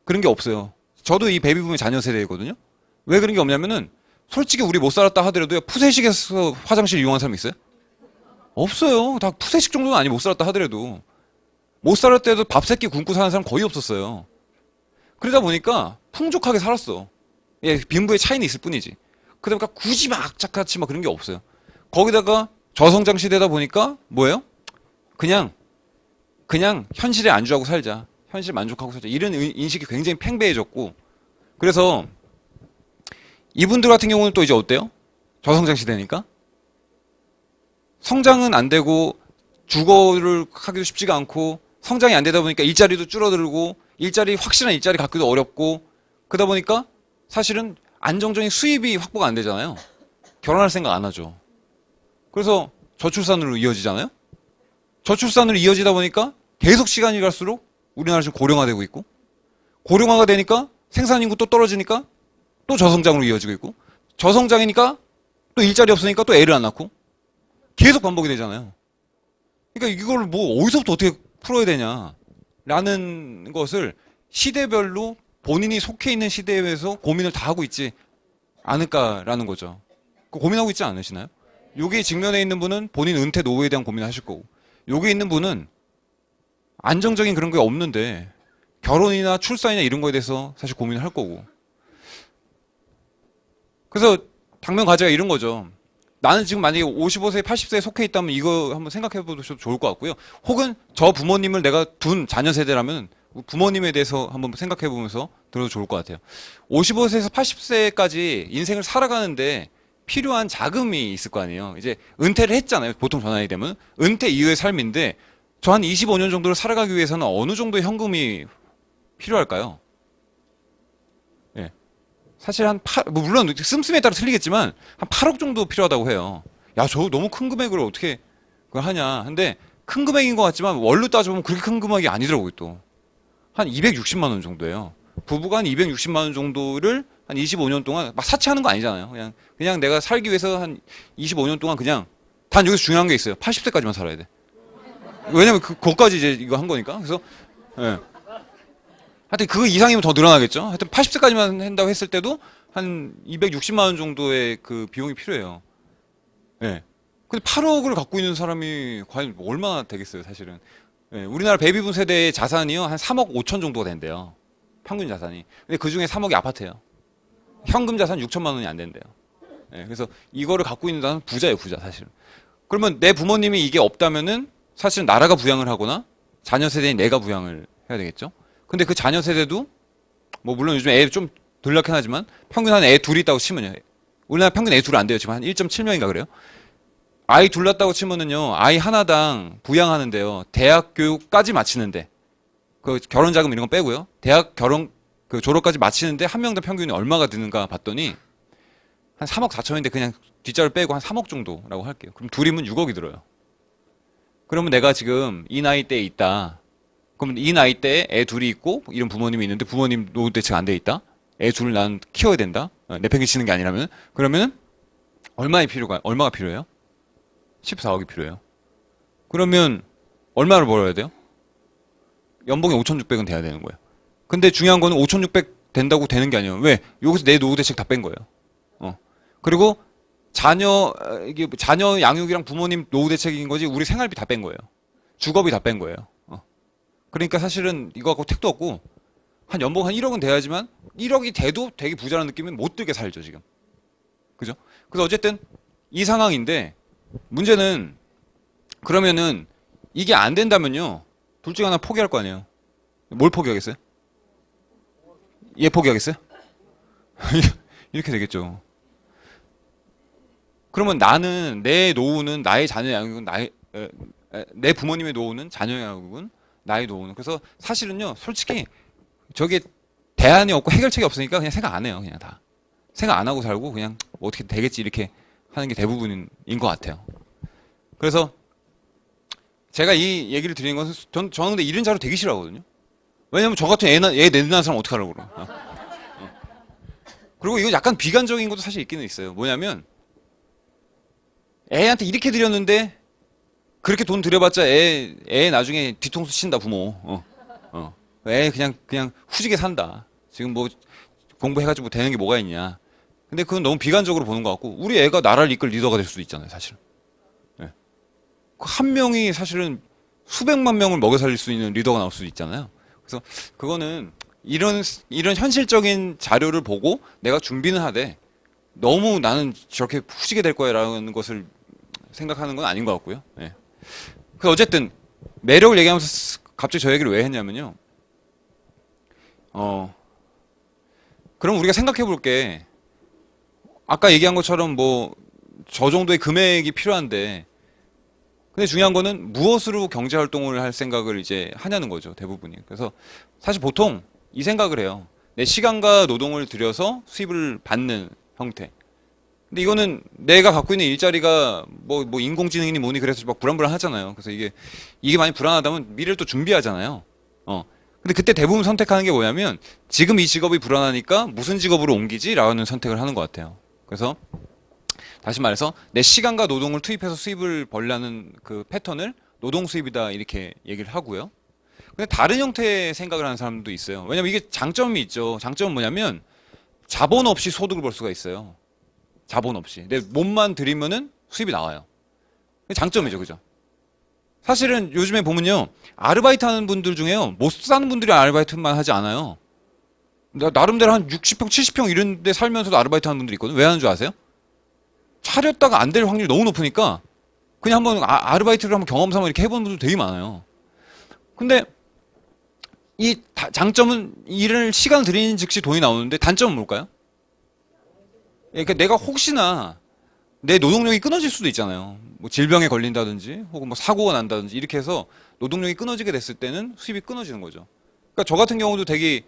그런 게 없어요. 저도 이 베이비붐의 자녀 세대거든요. 왜 그런 게 없냐면은 솔직히 우리 못 살았다 하더라도 푸세식에서 화장실 이용한 사람 있어요? 없어요. 다 푸세식 정도는 아니 못 살았다 하더라도 못 살았을 때도 밥 세끼 굶고 사는 사람 거의 없었어요. 그러다 보니까 풍족하게 살았어. 예, 빈부의 차이는 있을 뿐이지. 그러니까 굳이 막 악착같이 막 그런 게 없어요. 거기다가 저성장 시대다 보니까 뭐예요? 그냥 현실에 안주하고 살자. 현실 만족하고 살자. 이런 인식이 굉장히 팽배해졌고 그래서 이분들 같은 경우는 또 이제 어때요? 저성장 시대니까 성장은 안 되고 주거를 하기도 쉽지가 않고 성장이 안 되다 보니까 일자리도 줄어들고 확실한 일자리 갖기도 어렵고 그러다 보니까 사실은 안정적인 수입이 확보가 안 되잖아요. 결혼할 생각 안 하죠. 그래서 저출산으로 이어지잖아요. 저출산으로 이어지다 보니까 계속 시간이 갈수록 우리나라 지금 고령화되고 있고 고령화가 되니까 생산인구 또 떨어지니까 또 저성장으로 이어지고 있고 저성장이니까 또 일자리 없으니까 또 애를 안 낳고 계속 반복이 되잖아요. 그러니까 이걸 뭐 어디서부터 어떻게 풀어야 되냐라는 것을 시대별로 본인이 속해 있는 시대에서 고민을 다 하고 있지 않을까라는 거죠. 고민하고 있지 않으시나요? 여기 직면에 있는 분은 본인 은퇴 노후에 대한 고민을 하실 거고 여기 있는 분은 안정적인 그런 게 없는데 결혼이나 출산이나 이런 거에 대해서 사실 고민을 할 거고 그래서 당면 과제가 이런 거죠. 나는 지금 만약에 55세, 80세에 속해 있다면 이거 한번 생각해 보셔도 좋을 것 같고요. 혹은 저 부모님을 내가 둔 자녀 세대라면 부모님에 대해서 한번 생각해 보면서 들어도 좋을 것 같아요. 55세에서 80세까지 인생을 살아가는데 필요한 자금이 있을 거 아니에요. 이제 은퇴를 했잖아요. 보통 전환이 되면. 은퇴 이후의 삶인데 저 한 25년 정도를 살아가기 위해서는 어느 정도의 현금이 필요할까요? 예. 사실 뭐 물론 씀씀에 따라 틀리겠지만 한 8억 정도 필요하다고 해요. 야, 저 너무 큰 금액을 어떻게 그걸 하냐. 근데 큰 금액인 것 같지만 원로 따져보면 그렇게 큰 금액이 아니더라고요, 또. 한 260만 원 정도예요. 부부가 한 260만 원 정도를 한 25년 동안 막 사치하는 거 아니잖아요. 그냥 내가 살기 위해서 한 25년 동안 그냥 단 여기서 중요한 게 있어요. 80세까지만 살아야 돼. 왜냐면 그거까지 이제 이거 한 거니까. 그래서 예. 하여튼 그 이상이면 더 늘어나겠죠. 하여튼 80세까지만 한다고 했을 때도 한 260만 원 정도의 그 비용이 필요해요. 예. 근데 8억을 갖고 있는 사람이 과연 얼마나 되겠어요, 사실은. 예. 우리나라 베이비붐 세대의 자산이요, 한 3억 5천 정도가 된대요. 평균 자산이. 근데 그 중에 3억이 아파트예요. 현금 자산 6천만 원이 안 된대요. 예. 그래서 이거를 갖고 있는 사람은 부자예요, 부자, 사실은. 그러면 내 부모님이 이게 없다면은 사실은 나라가 부양을 하거나 자녀 세대인 내가 부양을 해야 되겠죠. 근데 그 자녀 세대도 뭐 물론 요즘 애 좀 덜 낳긴 하지만 평균 한 애 둘이 있다고 치면요. 우리나라 평균 애 둘 안 돼요. 지금 한 1.7명인가 그래요. 아이 둘 낳았다고 치면은요. 아이 하나당 부양하는데요. 대학 교육까지 마치는데 그 결혼 자금 이런 거 빼고요. 대학 그 졸업까지 마치는데 한 명당 평균이 얼마가 드는가 봤더니 한 3억 4천인데 그냥 뒷자를 빼고 한 3억 정도라고 할게요. 그럼 둘이면 6억이 들어요. 그러면 내가 지금 이 나이 때에 있다. 그럼 이 나이 때에 애 둘이 있고 이런 부모님이 있는데 부모님 노후 대책 안 돼 있다. 애 둘을 난 키워야 된다. 내팽개치는 게 아니라면 그러면은 얼마가 필요해요? 14억이 필요해요. 그러면 얼마를 벌어야 돼요? 연봉이 5,600은 돼야 되는 거예요. 근데 중요한 거는 5,600 된다고 되는 게 아니에요. 왜? 여기서 내 노후 대책 다 뺀 거예요. 그리고 자녀 양육이랑 부모님 노후 대책인 거지 우리 생활비 다 뺀 거예요. 주거비 다 뺀 거예요. 그러니까 사실은 이거 갖고 택도 없고 한 연봉 한 1억은 돼야지만 1억이 돼도 되게 부자라는 느낌은 못 들게 살죠 지금. 그죠? 그래서 어쨌든 이 상황인데 문제는 그러면은 이게 안 된다면요 둘 중에 하나 포기할 거 아니에요. 뭘 포기하겠어요? 얘 포기하겠어요? 이렇게 되겠죠. 그러면 나는 내 노후는 나의 자녀 양육은 내 부모님의 노후는 자녀 양육은 나의 노후는 그래서 사실은요 솔직히 저게 대안이 없고 해결책이 없으니까 그냥 생각 안 해요. 그냥 다 생각 안 하고 살고 그냥 뭐 어떻게 되겠지 이렇게 하는 게 대부분인 것 같아요. 그래서 제가 이 얘기를 드리는 것은 저는 근데 이런 자료 되게 싫어하거든요. 왜냐면 저 같은 애 내는 사람 어떡하라고 그래. 그리고 이거 약간 비관적인 것도 사실 있기는 있어요. 뭐냐면 애한테 이렇게 드렸는데 그렇게 돈 들여봤자 애 나중에 뒤통수 친다 부모. 애 그냥 후지게 산다. 지금 뭐 공부해가지고 뭐 되는 게 뭐가 있냐. 근데 그건 너무 비관적으로 보는 것 같고 우리 애가 나라를 이끌 리더가 될 수도 있잖아요, 사실은. 네. 한 명이 사실은 수백만 명을 먹여 살릴 수 있는 리더가 나올 수도 있잖아요. 그래서 그거는 이런 현실적인 자료를 보고 내가 준비는 하되 너무 나는 저렇게 후지게 될 거야라는 것을 생각하는 건 아닌 것 같고요. 네. 그 어쨌든 매력을 얘기하면서 갑자기 저 얘기를 왜 했냐면요. 그럼 우리가 생각해 볼 게 아까 얘기한 것처럼 뭐 저 정도의 금액이 필요한데 근데 중요한 거는 무엇으로 경제 활동을 할 생각을 이제 하냐는 거죠, 대부분이. 그래서 사실 보통 이 생각을 해요. 내 시간과 노동을 들여서 수입을 받는 형태. 근데 이거는 내가 갖고 있는 일자리가 뭐 인공지능이니 뭐니 그래서 막 불안불안하잖아요. 그래서 이게 많이 불안하다면 미래를 또 준비하잖아요. 근데 그때 대부분 선택하는 게 뭐냐면 지금 이 직업이 불안하니까 무슨 직업으로 옮기지라는 선택을 하는 것 같아요. 그래서 다시 말해서 내 시간과 노동을 투입해서 수입을 벌려는 그 패턴을 노동 수입이다 이렇게 얘기를 하고요. 근데 다른 형태의 생각을 하는 사람도 있어요. 왜냐면 이게 장점이 있죠. 장점은 뭐냐면 자본 없이 소득을 벌 수가 있어요. 자본 없이. 내 몸만 들이면은 수입이 나와요. 장점이죠, 그죠? 사실은 요즘에 보면요. 아르바이트 하는 분들 중에요. 못 사는 분들이 아르바이트만 하지 않아요. 나름대로 한 60평, 70평 이런 데 살면서도 아르바이트 하는 분들이 있거든요. 왜 하는 줄 아세요? 차렸다가 안 될 확률이 너무 높으니까 그냥 한번 아르바이트를 한번 경험 삼아 이렇게 해보는 분들 되게 많아요. 근데 이 장점은 일을 시간 들이는 즉시 돈이 나오는데 단점은 뭘까요? 그러니까 내가 혹시나 내 노동력이 끊어질 수도 있잖아요. 뭐 질병에 걸린다든지 혹은 뭐 사고가 난다든지 이렇게 해서 노동력이 끊어지게 됐을 때는 수입이 끊어지는 거죠. 그러니까 저 같은 경우도 되게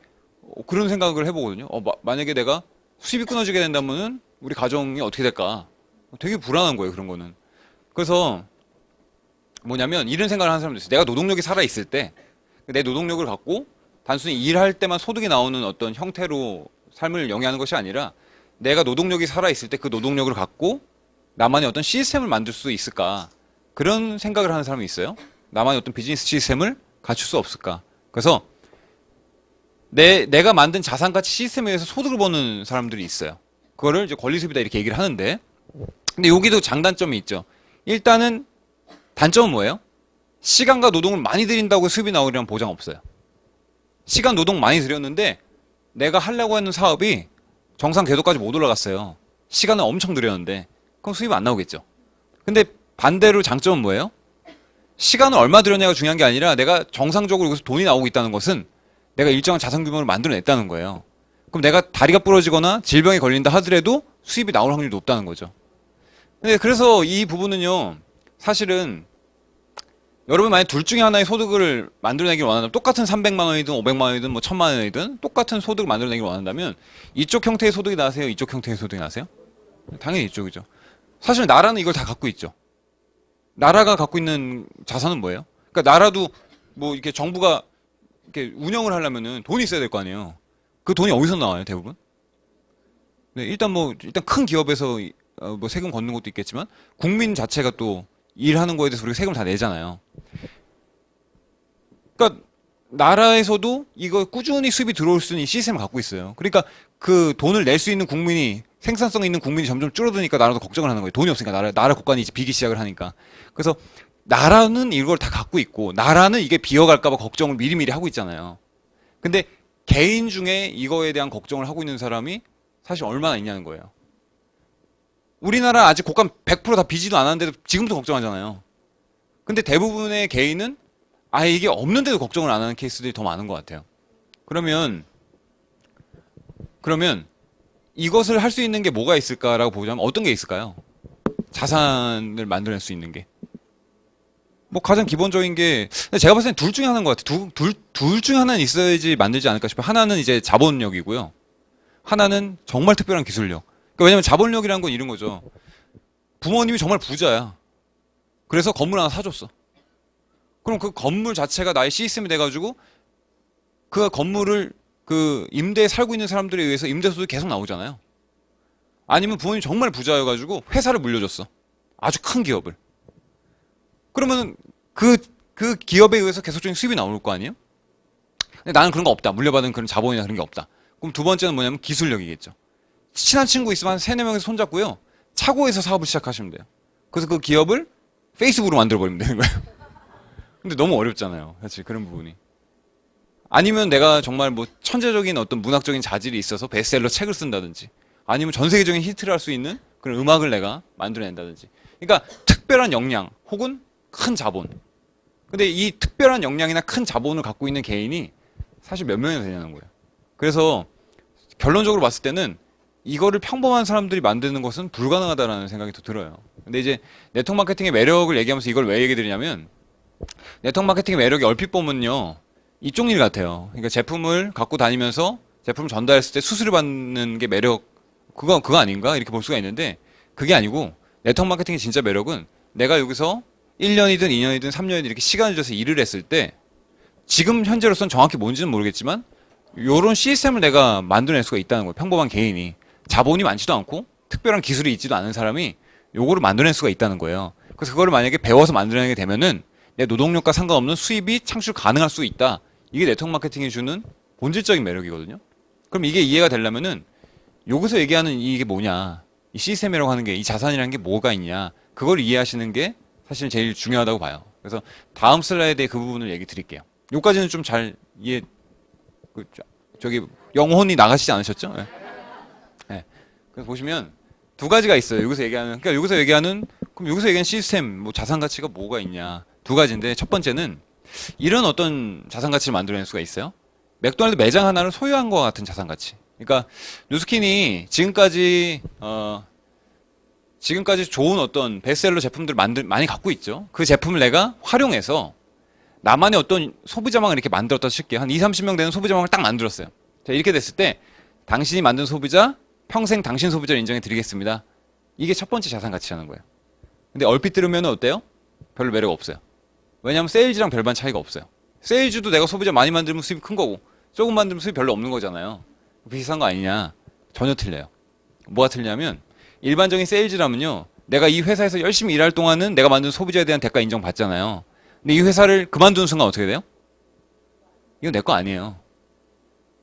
그런 생각을 해보거든요. 만약에 내가 수입이 끊어지게 된다면은 우리 가정이 어떻게 될까? 되게 불안한 거예요, 그런 거는. 그래서 뭐냐면 이런 생각을 하는 사람도 있어요. 내가 노동력이 살아있을 때 내 노동력을 갖고 단순히 일할 때만 소득이 나오는 어떤 형태로 삶을 영위하는 것이 아니라 내가 노동력이 살아있을 때 그 노동력을 갖고 나만의 어떤 시스템을 만들 수 있을까? 그런 생각을 하는 사람이 있어요. 나만의 어떤 비즈니스 시스템을 갖출 수 없을까? 그래서 내가 만든 자산가치 시스템에 의해서 소득을 버는 사람들이 있어요. 그거를 이제 권리수입이다 이렇게 얘기를 하는데 근데 여기도 장단점이 있죠. 일단은 단점은 뭐예요? 시간과 노동을 많이 들인다고 수입이 나오리란 보장 없어요. 시간, 노동 많이 들였는데 내가 하려고 하는 사업이 정상 궤도까지 못 올라갔어요. 시간을 엄청 들였는데 그럼 수입이 안 나오겠죠. 근데 반대로 장점은 뭐예요? 시간을 얼마 들였냐가 중요한 게 아니라 내가 정상적으로 여기서 돈이 나오고 있다는 것은 내가 일정한 자산 규모를 만들어냈다는 거예요. 그럼 내가 다리가 부러지거나 질병에 걸린다 하더라도 수입이 나올 확률이 높다는 거죠. 근데 그래서 이 부분은요, 사실은 여러분 만약 둘 중에 하나의 소득을 만들어내길 원한다면 똑같은 300만 원이든 500만 원이든 뭐 1000만 원이든 똑같은 소득을 만들어내길 원한다면 이쪽 형태의 소득이 나세요? 이쪽 형태의 소득이 나세요? 당연히 이쪽이죠. 사실 나라는 이걸 다 갖고 있죠. 나라가 갖고 있는 자산은 뭐예요? 그러니까 나라도 뭐 이렇게 정부가 이렇게 운영을 하려면은 돈이 있어야 될 거 아니에요. 그 돈이 어디서 나와요, 대부분? 네, 일단 큰 기업에서 뭐 세금 걷는 것도 있겠지만 국민 자체가 또 일하는 거에 대해서 우리가 세금 다 내잖아요. 그러니까 나라에서도 이거 꾸준히 수입이 들어올 수 있는 이 시스템을 갖고 있어요. 그러니까 그 돈을 낼 수 있는 국민이 생산성 있는 국민이 점점 줄어드니까 나라도 걱정을 하는 거예요. 돈이 없으니까 나라 국간이 이제 비기 시작을 하니까. 그래서 나라는 이걸 다 갖고 있고 나라는 이게 비어갈까 봐 걱정을 미리미리 하고 있잖아요. 근데 개인 중에 이거에 대한 걱정을 하고 있는 사람이 사실 얼마나 있냐는 거예요. 우리나라 아직 국감 100%다 비지도 않았는데도 지금도 걱정하잖아요. 근데 대부분의 개인은 아예 이게 없는데도 걱정을 안 하는 케이스들이 더 많은 것 같아요. 그러면 이것을 할 수 있는 게 뭐가 있을까라고 보자면 어떤 게 있을까요? 자산을 만들어낼 수 있는 게. 뭐 가장 기본적인 게 제가 봤을 땐 둘 중에 하나인 것 같아요. 둘 중에 하나는 있어야지 만들지 않을까 싶어요. 하나는 이제 자본력이고요. 하나는 정말 특별한 기술력. 그러니까 왜냐면 자본력이라는 건 이런 거죠. 부모님이 정말 부자야. 그래서 건물 하나 사줬어. 그럼 그 건물 자체가 나의 시스템이 돼가지고 그 건물을 그 임대에 살고 있는 사람들에 의해서 임대소득이 계속 나오잖아요. 아니면 부모님이 정말 부자여가지고 회사를 물려줬어. 아주 큰 기업을. 그러면 그 기업에 의해서 계속적인 수입이 나올 거 아니에요? 근데 나는 그런 거 없다. 물려받은 그런 자본이나 그런 게 없다. 그럼 두 번째는 뭐냐면 기술력이겠죠. 친한 친구 있으면 한 3-4명에서 손잡고요. 차고에서 사업을 시작하시면 돼요. 그래서 그 기업을 페이스북으로 만들어버리면 되는 거예요. 근데 너무 어렵잖아요. 사실 그런 부분이. 아니면 내가 정말 뭐 천재적인 어떤 문학적인 자질이 있어서 베스트셀러 책을 쓴다든지 아니면 전 세계적인 히트를 할 수 있는 그런 음악을 내가 만들어낸다든지. 그러니까 특별한 역량 혹은 큰 자본. 근데 이 특별한 역량이나 큰 자본을 갖고 있는 개인이 사실 몇 명이나 되냐는 거예요. 그래서 결론적으로 봤을 때는 이거를 평범한 사람들이 만드는 것은 불가능하다라는 생각이 더 들어요. 근데 이제 네트워크 마케팅의 매력을 얘기하면서 이걸 왜 얘기 드리냐면 네트워크 마케팅의 매력이 얼핏 보면요. 이쪽 일 같아요. 그러니까 제품을 갖고 다니면서 제품을 전달했을 때 수수료 받는 게 매력, 그거 아닌가? 이렇게 볼 수가 있는데 그게 아니고 네트워크 마케팅의 진짜 매력은 내가 여기서 1년이든 2년이든 3년이든 이렇게 시간을 줘서 일을 했을 때 지금 현재로서는 정확히 뭔지는 모르겠지만 요런 시스템을 내가 만들어낼 수가 있다는 거예요. 평범한 개인이. 자본이 많지도 않고 특별한 기술이 있지도 않은 사람이 요거를 만들어낼 수가 있다는 거예요. 그래서 그거를 만약에 배워서 만들어내게 되면은 내 노동력과 상관없는 수입이 창출 가능할 수 있다. 이게 네트워크 마케팅이 주는 본질적인 매력이거든요. 그럼 이게 이해가 되려면은 여기서 얘기하는 이게 뭐냐. 이 시스템이라고 하는 게 이 자산이라는 게 뭐가 있냐. 그걸 이해하시는 게 사실 제일 중요하다고 봐요. 그래서 다음 슬라이드에 그 부분을 얘기 드릴게요. 요까지는 좀 잘 이해, 저기 영혼이 나가시지 않으셨죠? 네. 네. 그래서 보시면 두 가지가 있어요. 여기서 얘기하는, 그러니까 여기서 얘기하는, 그럼 여기서 얘기하는 시스템, 뭐 자산 가치가 뭐가 있냐. 두 가지인데 첫 번째는 이런 어떤 자산 가치를 만들어낼 수가 있어요. 맥도날드 매장 하나를 소유한 것 같은 자산 가치. 그러니까 누스킨이 지금까지 좋은 어떤 베스트셀러 제품들을 많이 갖고 있죠. 그 제품을 내가 활용해서 나만의 어떤 소비자망을 이렇게 만들었다 칠게요. 한 20-30명 되는 소비자망을 딱 만들었어요. 자, 이렇게 됐을 때 당신이 만든 소비자, 평생 당신 소비자를 인정해 드리겠습니다. 이게 첫 번째 자산 가치라는 거예요. 근데 얼핏 들으면 어때요? 별로 매력 없어요. 왜냐하면 세일즈랑 별반 차이가 없어요. 세일즈도 내가 소비자 많이 만들면 수입이 큰 거고 조금 만들면 수입이 별로 없는 거잖아요. 비슷한 거 아니냐? 전혀 틀려요. 뭐가 틀리냐면 일반적인 세일즈라면요. 내가 이 회사에서 열심히 일할 동안은 내가 만든 소비자에 대한 대가 인정받잖아요. 근데 이 회사를 그만두는 순간 어떻게 돼요? 이거 내 거 아니에요.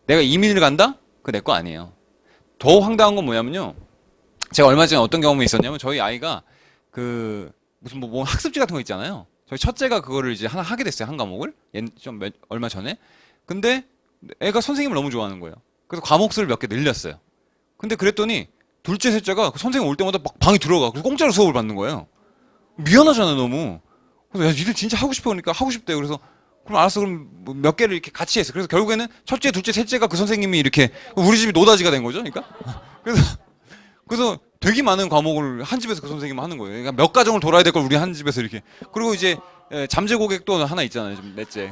내가 이민을 간다? 그거 내 거 아니에요. 더 황당한 건 뭐냐면요. 제가 얼마 전에 어떤 경험이 있었냐면 저희 아이가 그 무슨 뭐 학습지 같은 거 있잖아요. 저희 첫째가 그거를 이제 하나 하게 됐어요. 한 과목을. 얼마 전에. 근데 애가 선생님을 너무 좋아하는 거예요. 그래서 과목 수를 몇 개 늘렸어요. 근데 그랬더니 둘째, 셋째가 그 선생님 올 때마다 막 방에 들어가. 그래서 공짜로 수업을 받는 거예요. 미안하잖아요, 너무. 그래서 야, 니들 진짜 하고 싶어. 그러니까 하고 싶대. 그래서 그럼 알았어. 그럼 뭐몇 개를 이렇게 같이 했어. 그래서 결국에는 첫째, 둘째, 셋째가 그 선생님이 이렇게 우리 집이 노다지가 된 거죠. 그러니까. 그래서 되게 많은 과목을 한 집에서 그 선생님이 하는 거예요. 그러니까 몇 가정을 돌아야 될 걸 우리 한 집에서 이렇게. 그리고 이제 잠재 고객도 하나 있잖아요. 좀 넷째.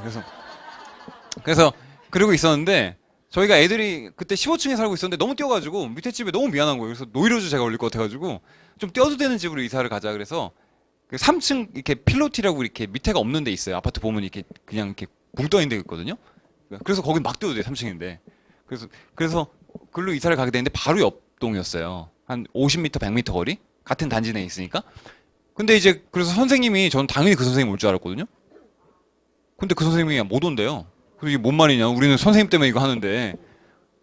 그래서 그러고 있었는데 저희가 애들이 그때 15층에 살고 있었는데 너무 뛰어가지고 밑에 집에 너무 미안한 거예요. 그래서 노이로즈 제가 올릴 것 같아가지고 좀 뛰어도 되는 집으로 이사를 가자 그래서 그 3층 이렇게 필로티라고 이렇게 밑에가 없는 데 있어요. 아파트 보면 이렇게 그냥 이렇게 붕 떠 있는 데 있거든요. 그래서 거긴 막 뛰어도 돼 3층인데. 그래서 글로 이사를 가게 됐는데 바로 옆 동이었어요. 한 50m, 100m 거리 같은 단지 내에 있으니까. 근데 이제 그래서 선생님이 저는 당연히 그 선생님 올 줄 알았거든요. 근데 그 선생님이 못 온대요. 그래서 이게 뭔 말이냐? 우리는 선생님 때문에 이거 하는데,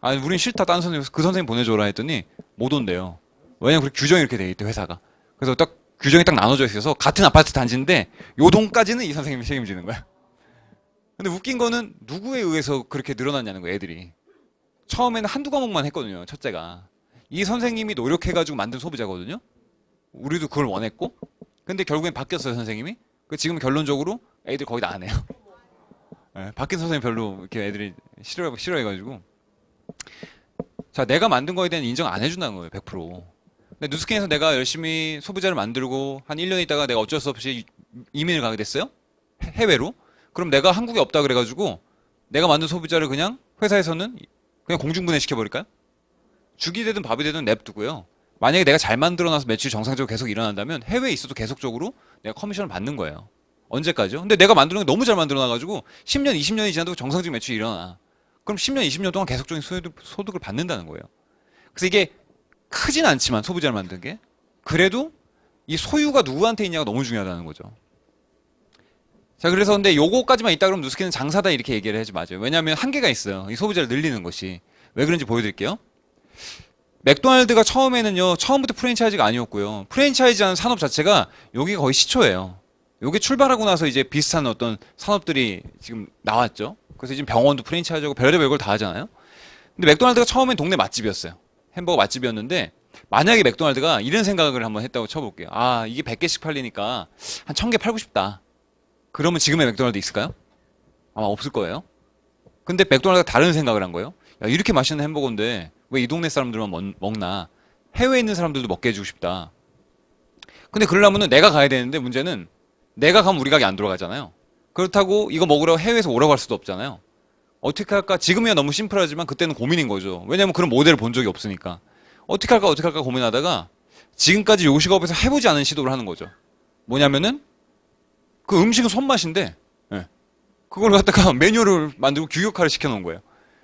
아니 우린 싫다 다른 선생님 그 선생님 보내줘라 했더니 못 온대요. 왜냐면 그 규정이 이렇게 돼 있대 회사가. 그래서 딱 규정이 딱 나눠져 있어서 같은 아파트 단지인데 요 동까지는 이 선생님이 책임지는 거야. 근데 웃긴 거는 누구에 의해서 그렇게 늘어났냐는 거야, 애들이. 처음에는 한두 과목만 했거든요, 첫째가. 이 선생님이 노력해가지고 만든 소비자거든요. 우리도 그걸 원했고. 근데 결국엔 바뀌었어요, 선생님이. 지금 결론적으로 애들 거의 다 안 해요. 예, 바뀐 선생님 별로 이렇게 애들이 싫어해가지고. 자, 내가 만든 거에 대한 인정 안 해준다는 거예요, 100%. 근데 누스킨에서 내가 열심히 소비자를 만들고 한 1년 있다가 내가 어쩔 수 없이 이민을 가게 됐어요? 해외로? 그럼 내가 한국에 없다 그래가지고 내가 만든 소비자를 그냥 회사에서는 그냥 공중분해 시켜버릴까요? 죽이 되든 밥이 되든 냅두고요. 만약에 내가 잘 만들어놔서 매출이 정상적으로 계속 일어난다면 해외에 있어도 계속적으로 내가 커미션을 받는 거예요. 언제까지요? 근데 내가 만드는 게 너무 잘 만들어놔가지고 10년, 20년이 지나도 정상적인 매출이 일어나. 그럼 10년, 20년 동안 계속적인 소득을 받는다는 거예요. 그래서 이게 크진 않지만 소비자를 만든 게 그래도 이 소유가 누구한테 있냐가 너무 중요하다는 거죠. 자, 그래서 근데 요거까지만 있다 그러면 누스키는 장사다 이렇게 얘기를 해야지 맞아요. 왜냐하면 한계가 있어요. 이 소비자를 늘리는 것이. 왜 그런지 보여드릴게요. 맥도날드가 처음부터 프랜차이즈가 아니었고요. 프랜차이즈라는 산업 자체가 여기가 거의 시초예요. 요게 출발하고 나서 이제 비슷한 어떤 산업들이 지금 나왔죠. 그래서 지금 병원도 프랜차이즈하고 별의별 걸 다 하잖아요. 근데 맥도날드가 처음엔 동네 맛집이었어요. 햄버거 맛집이었는데 만약에 맥도날드가 이런 생각을 한번 했다고 쳐볼게요. 아, 이게 100개씩 팔리니까 한 1000개 팔고 싶다. 그러면 지금의 맥도날드 있을까요? 아마 없을 거예요. 근데 맥도날드가 다른 생각을 한 거예요. 야, 이렇게 맛있는 햄버거인데 왜 이 동네 사람들만 먹나? 해외에 있는 사람들도 먹게 해주고 싶다. 근데 그러려면은 내가 가야 되는데 문제는 내가 가면 우리 가게 안 돌아가잖아요. 그렇다고 이거 먹으러 해외에서 오라고 할 수도 없잖아요. 어떻게 할까? 지금이야 너무 심플하지만 그때는 고민인 거죠. 왜냐면 그런 모델을 본 적이 없으니까. 어떻게 할까 고민하다가 지금까지 요식업에서 해보지 않은 시도를 하는 거죠. 뭐냐면은 그 음식은 손맛인데 예. 그걸 갖다가 메뉴를 만들고 규격화를 시켜놓은 거예요.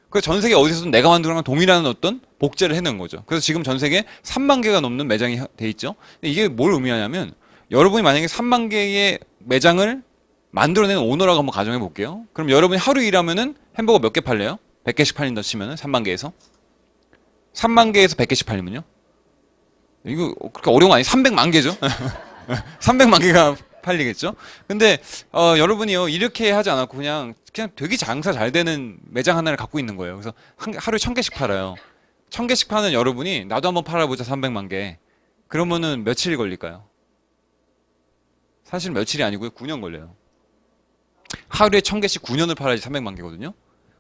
그래서 전 세계 어디서든 내가 만든 거랑 동일한 어떤 복제를 해놓은 거죠. 그래서 지금 전 세계 3만 개가 넘는 매장이 돼 있죠. 근데 이게 뭘 의미하냐면 여러분이 만약에 3만 개의 매장을 만들어내는 오너라고 한번 가정해 볼게요. 그럼 여러분이 하루 일하면은 햄버거 몇 개 팔려요? 100개씩 팔린다 치면은 3만 개에서 3만 개에서 100개씩 팔리면요? 이거 그렇게 어려운 거 아니에요? 300만 개죠? 300만 개가 팔리겠죠? 근데 여러분이요 이렇게 하지 않았고 그냥 되게 장사 잘 되는 매장 하나를 갖고 있는 거예요. 그래서 하루에 1000개씩 팔아요. 1000개씩 파는 여러분이 나도 한번 팔아보자 300만 개. 그러면은 며칠이 걸릴까요? 사실 며칠이 아니고요 9년 걸려요. 하루에 1000개씩 9년을 팔아야지 300만 개거든요.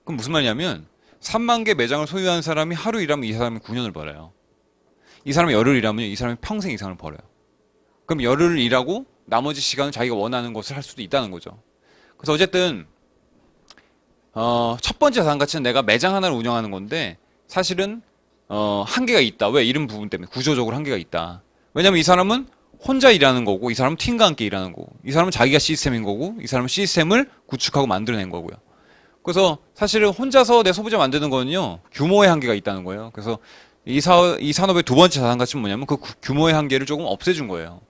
그럼 무슨 말이냐면 3만 개 매장을 소유한 사람이 하루 일하면 이 사람이 9년을 벌어요. 이 사람이 열흘 일하면 이 사람이 평생 이상을 벌어요. 그럼 열흘 일하고 나머지 시간은 자기가 원하는 것을 할 수도 있다는 거죠. 그래서 어쨌든 첫 번째 자산 가치는 내가 매장 하나를 운영하는 건데 사실은 한계가 있다. 왜? 이런 부분 때문에 구조적으로 한계가 있다. 왜냐면 이 사람은 혼자 일하는 거고 이 사람은 팀과 함께 일하는 거고 이 사람은 자기가 시스템인 거고 이 사람은 시스템을 구축하고 만들어낸 거고요. 그래서 사실은 혼자서 내 소비자 만드는 거는요 규모의 한계가 있다는 거예요. 그래서 이 산업의 두 번째 자산 가치는 뭐냐면 그 규모의 한계를 조금 없애준 거예요.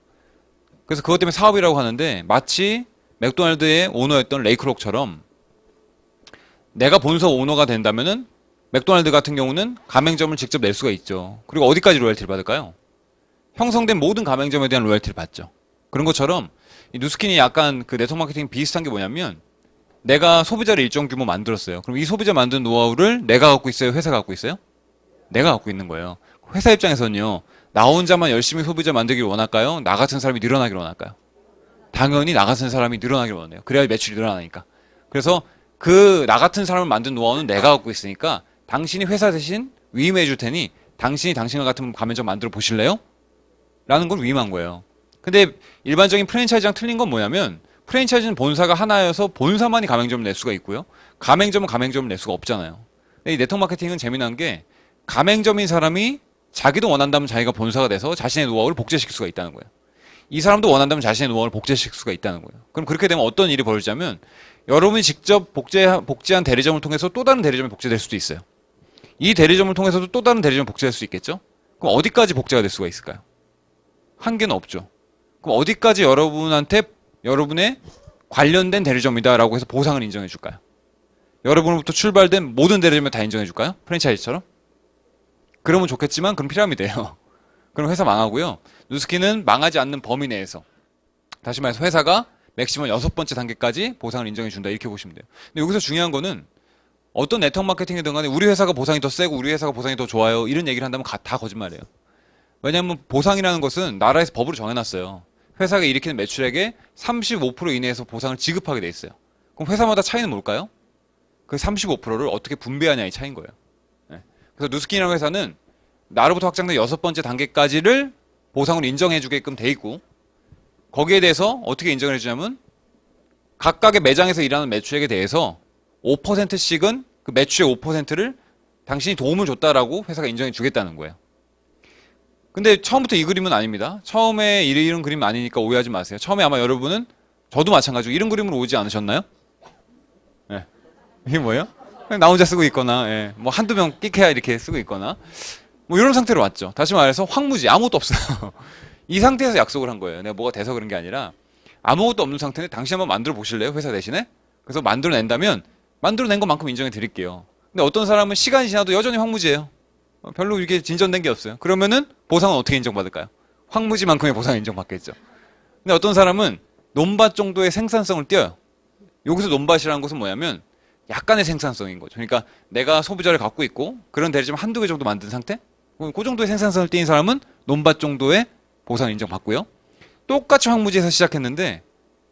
그래서 그것 때문에 사업이라고 하는데 마치 맥도날드의 오너였던 레이크록처럼 내가 본사 오너가 된다면은 맥도날드 같은 경우는 가맹점을 직접 낼 수가 있죠. 그리고 어디까지 로열티를 받을까요? 형성된 모든 가맹점에 대한 로열티를 받죠. 그런 것처럼 이 누스킨이 약간 그 네트워크 마케팅 비슷한 게 뭐냐면 내가 소비자를 일정 규모 만들었어요. 그럼 이 소비자 만든 노하우를 내가 갖고 있어요? 회사가 갖고 있어요? 내가 갖고 있는 거예요. 회사 입장에서는요. 나 혼자만 열심히 소비자 만들기를 원할까요? 나 같은 사람이 늘어나기를 원할까요? 당연히 나 같은 사람이 늘어나기를 원해요. 그래야 매출이 늘어나니까. 그래서 그 나 같은 사람을 만든 노하우는 내가 갖고 있으니까 당신이 회사 대신 위임해 줄 테니 당신이 당신과 같은 가맹점 만들어 보실래요? 라는 걸 위임한 거예요. 근데 일반적인 프랜차이즈랑 틀린 건 뭐냐면 프랜차이즈는 본사가 하나여서 본사만이 가맹점을 낼 수가 있고요. 가맹점은 가맹점을 낼 수가 없잖아요. 근데 이 네트워크 마케팅은 재미난 게 가맹점인 사람이 자기도 원한다면 자기가 본사가 돼서 자신의 노하우를 복제시킬 수가 있다는 거예요. 이 사람도 원한다면 자신의 노하우를 복제시킬 수가 있다는 거예요. 그럼 그렇게 되면 어떤 일이 벌어지냐면 여러분이 직접 복제한 대리점을 통해서 또 다른 대리점이 복제될 수도 있어요. 이 대리점을 통해서도 또 다른 대리점이 복제될 수 있겠죠? 그럼 어디까지 복제가 될 수가 있을까요? 한계는 없죠. 그럼 어디까지 여러분한테 여러분의 관련된 대리점이다라고 해서 보상을 인정해 줄까요? 여러분으로부터 출발된 모든 대리점에 다 인정해 줄까요? 프랜차이즈처럼? 그러면 좋겠지만 그럼 피라미드예요. 그럼 회사 망하고요. 누스키는 망하지 않는 범위 내에서, 다시 말해서 회사가 맥시멈 6번째 단계까지 보상을 인정해준다, 이렇게 보시면 돼요. 근데 여기서 중요한 거는 어떤 네트워크 마케팅이든 간에 우리 회사가 보상이 더 세고 우리 회사가 보상이 더 좋아요, 이런 얘기를 한다면 다 거짓말이에요. 왜냐하면 보상이라는 것은 나라에서 법으로 정해놨어요. 회사가 일으키는 매출액의 35% 이내에서 보상을 지급하게 돼 있어요. 그럼 회사마다 차이는 뭘까요? 그 35%를 어떻게 분배하냐의 차이인 거예요. 네. 그래서 누스킨이라는 회사는 나로부터 확장된 6번째 단계까지를 보상으로 인정해주게끔 돼 있고, 거기에 대해서 어떻게 인정을 해주냐면 각각의 매장에서 일하는 매출액에 대해서 5%씩은 그 매출액 5%를 당신이 도움을 줬다라고 회사가 인정해 주겠다는 거예요. 근데 처음부터 이 그림은 아닙니다. 처음에 이런 그림 아니니까 오해하지 마세요. 처음에 아마 여러분은, 저도 마찬가지고 이런 그림으로 오지 않으셨나요? 네. 이게 뭐예요? 그냥 나 혼자 쓰고 있거나, 예. 뭐 한두 명 끽해야 이렇게 쓰고 있거나, 뭐 이런 상태로 왔죠. 다시 말해서 황무지, 아무것도 없어요. 이 상태에서 약속을 한 거예요. 내가 뭐가 돼서 그런 게 아니라 아무것도 없는 상태인데 당신 한번 만들어 보실래요? 회사 대신에? 그래서 만들어낸다면 만들어낸 것만큼 인정해 드릴게요. 근데 어떤 사람은 시간이 지나도 여전히 황무지예요. 별로 이렇게 진전된 게 없어요. 그러면은 보상은 어떻게 인정받을까요? 황무지만큼의 보상을 인정받겠죠. 근데 어떤 사람은 논밭 정도의 생산성을 띄어요. 여기서 논밭이라는 것은 뭐냐면 약간의 생산성인 거죠. 그러니까 내가 소비자를 갖고 있고 그런 대리점 한두 개 정도 만든 상태? 그 정도의 생산성을 띄는 사람은 논밭 정도의 보상을 인정받고요. 똑같이 황무지에서 시작했는데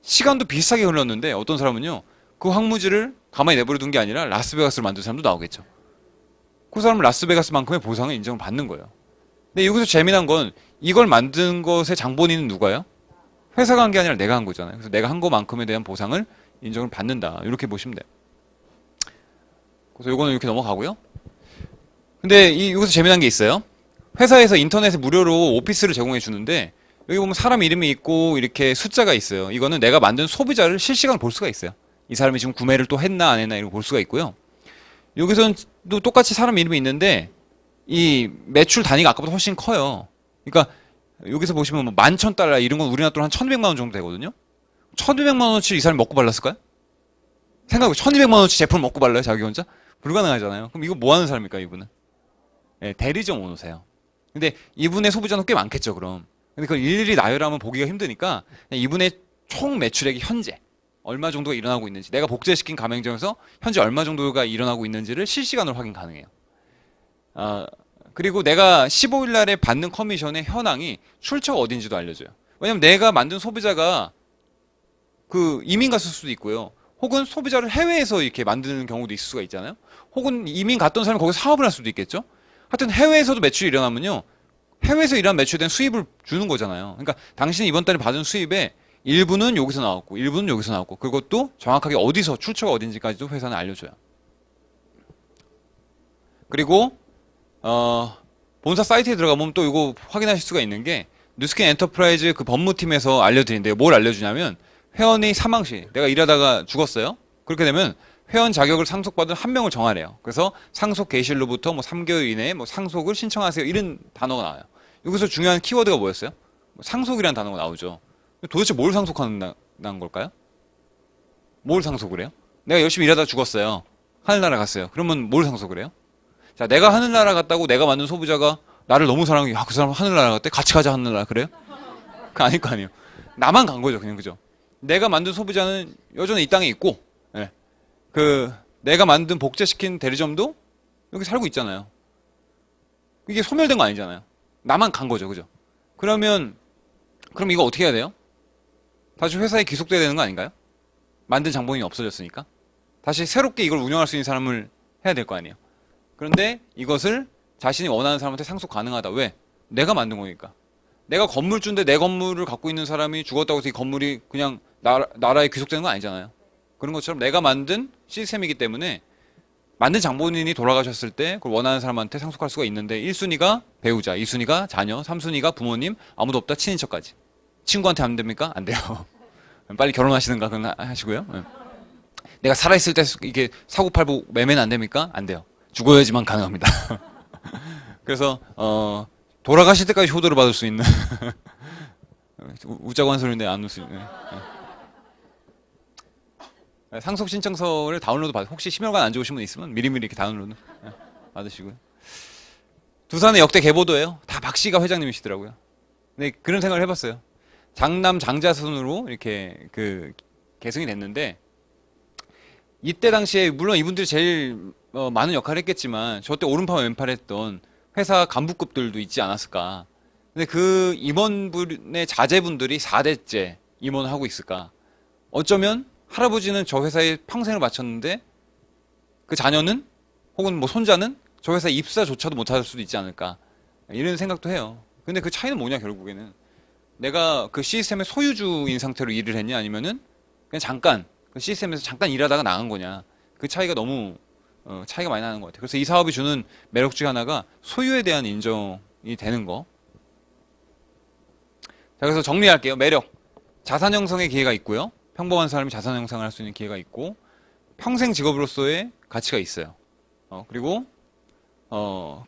시간도 비슷하게 흘렀는데 어떤 사람은요, 그 황무지를 가만히 내버려 둔 게 아니라 라스베가스를 만든 사람도 나오겠죠. 그 사람은 라스베가스만큼의 보상을 인정을 받는 거예요. 근데 여기서 재미난 건 이걸 만든 것의 장본인은 누가요? 회사가 한 게 아니라 내가 한 거잖아요. 그래서 내가 한 것만큼에 대한 보상을 인정을 받는다, 이렇게 보시면 돼요. 그래서 요거는 이렇게 넘어가고요. 근데 여기서 재미난 게 있어요. 회사에서 인터넷에 무료로 오피스를 제공해 주는데 여기 보면 사람 이름이 있고 이렇게 숫자가 있어요. 이거는 내가 만든 소비자를 실시간으로 볼 수가 있어요. 이 사람이 지금 구매를 또 했나 안 했나 이런 걸 볼 수가 있고요. 여기서는 또 똑같이 사람 이름이 있는데 이 매출 단위가 아까보다 훨씬 커요. 그러니까 여기서 보시면 뭐 11,000달러 이런 건 우리나라 돈 한 1,200만 원 정도 되거든요. 1,200만 원어치 이 사람이 먹고 발랐을까요? 생각해보세요. 1,200만 원어치 제품을 먹고 발라요, 자기 혼자? 불가능하잖아요. 그럼 이거 뭐 하는 사람입니까, 이분은? 네, 대리점 오너세요. 근데 이분의 소비자는 꽤 많겠죠, 그럼. 근데 그걸 일일이 나열하면 보기가 힘드니까 그냥 이분의 총 매출액이 현재 얼마 정도가 일어나고 있는지, 내가 복제시킨 가맹점에서 현재 얼마 정도가 일어나고 있는지를 실시간으로 확인 가능해요. 그리고 내가 15일 날에 받는 커미션의 현황이 출처가 어딘지도 알려줘요. 왜냐면 내가 만든 소비자가 그 이민 갔을 수도 있고요. 혹은 소비자를 해외에서 이렇게 만드는 경우도 있을 수가 있잖아요. 혹은 이민 갔던 사람이 거기서 사업을 할 수도 있겠죠. 하여튼 해외에서도 매출이 일어나면요, 해외에서 일한 매출에 대한 수입을 주는 거잖아요. 그러니까 당신이 이번 달에 받은 수입의 일부는 여기서 나왔고 일부는 여기서 나왔고, 그것도 정확하게 어디서 출처가 어딘지까지도 회사는 알려줘요. 그리고 본사 사이트에 들어가보면 또 이거 확인하실 수가 있는 게, 뉴스킨 엔터프라이즈 그 법무팀에서 알려드린대요. 뭘 알려주냐면, 회원이 사망 시, 내가 일하다가 죽었어요. 그렇게 되면 회원 자격을 상속받은 한 명을 정하래요. 그래서 상속 개시일로부터 뭐 3개월 이내에 뭐 상속을 신청하세요, 이런 단어가 나와요. 여기서 중요한 키워드가 뭐였어요? 상속이라는 단어가 나오죠. 도대체 뭘 상속한다는 걸까요? 뭘 상속을 해요? 내가 열심히 일하다 죽었어요. 하늘나라 갔어요. 그러면 뭘 상속을 해요? 자, 내가 하늘나라 갔다고 내가 만든 소비자가 나를 너무 사랑해, 그 사람 하늘나라 갔대? 같이 가자, 하늘나라. 그래요? 그 아닐 거 아니에요. 나만 간 거죠, 그냥. 그죠? 내가 만든 소비자는 여전히 이 땅에 있고, 예. 내가 만든 복제시킨 대리점도 여기 살고 있잖아요. 이게 소멸된 거 아니잖아요. 나만 간 거죠, 그죠? 그럼 이거 어떻게 해야 돼요? 다시 회사에 귀속돼야 되는 거 아닌가요? 만든 장본인이 없어졌으니까. 다시 새롭게 이걸 운영할 수 있는 사람을 해야 될 거 아니에요. 그런데 이것을 자신이 원하는 사람한테 상속 가능하다. 왜? 내가 만든 거니까. 내가 건물주인데 내 건물을 갖고 있는 사람이 죽었다고 해서 이 건물이 그냥 나라에 귀속되는 건 아니잖아요. 그런 것처럼 내가 만든 시스템이기 때문에 만든 장본인이 돌아가셨을 때 그걸 원하는 사람한테 상속할 수가 있는데, 1순위가 배우자, 2순위가 자녀, 3순위가 부모님, 아무도 없다 친인척까지. 친구한테 안 됩니까? 안 돼요. 빨리 결혼하시는가 그건 하시고요. 내가 살아있을 때 이게 사고팔고 매매는 안 됩니까? 안 돼요. 죽어야지만 가능합니다. 그래서 돌아가실 때까지 효도를 받을 수 있는 웃자고 한 소리인데 안 웃을. 상속 신청서를 다운로드 받. 혹시 심혈관 안 좋으신 분 있으면 미리미리 이렇게 다운로드 받으시고요. 두산의 역대 계보도예요. 다 박씨가 회장님이시더라고요. 근데 그런 생각을 해봤어요. 장남 장자손으로 이렇게 계승이 됐는데 이때 당시에 물론 이분들이 제일 많은 역할을 했겠지만 저때 오른팔 왼팔 했던 회사 간부급들도 있지 않았을까. 근데 그 임원분의 자제분들이 4대째 임원을 하고 있을까. 어쩌면 할아버지는 저 회사에 평생을 바쳤는데 그 자녀는 혹은 뭐 손자는 저 회사 입사조차도 못할 수도 있지 않을까. 이런 생각도 해요. 근데 그 차이는 뭐냐 결국에는. 내가 그 시스템의 소유주인 상태로 일을 했냐 아니면은 그냥 잠깐 그 시스템에서 잠깐 일하다가 나간 거냐. 그 차이가 너무 차이가 많이 나는 것 같아요. 그래서 이 사업이 주는 매력 중에 하나가 소유에 대한 인정이 되는 거. 자, 그래서 정리할게요. 매력. 자산 형성의 기회가 있고요. 평범한 사람이 자산 형성을 할 수 있는 기회가 있고 평생 직업으로서의 가치가 있어요. 그리고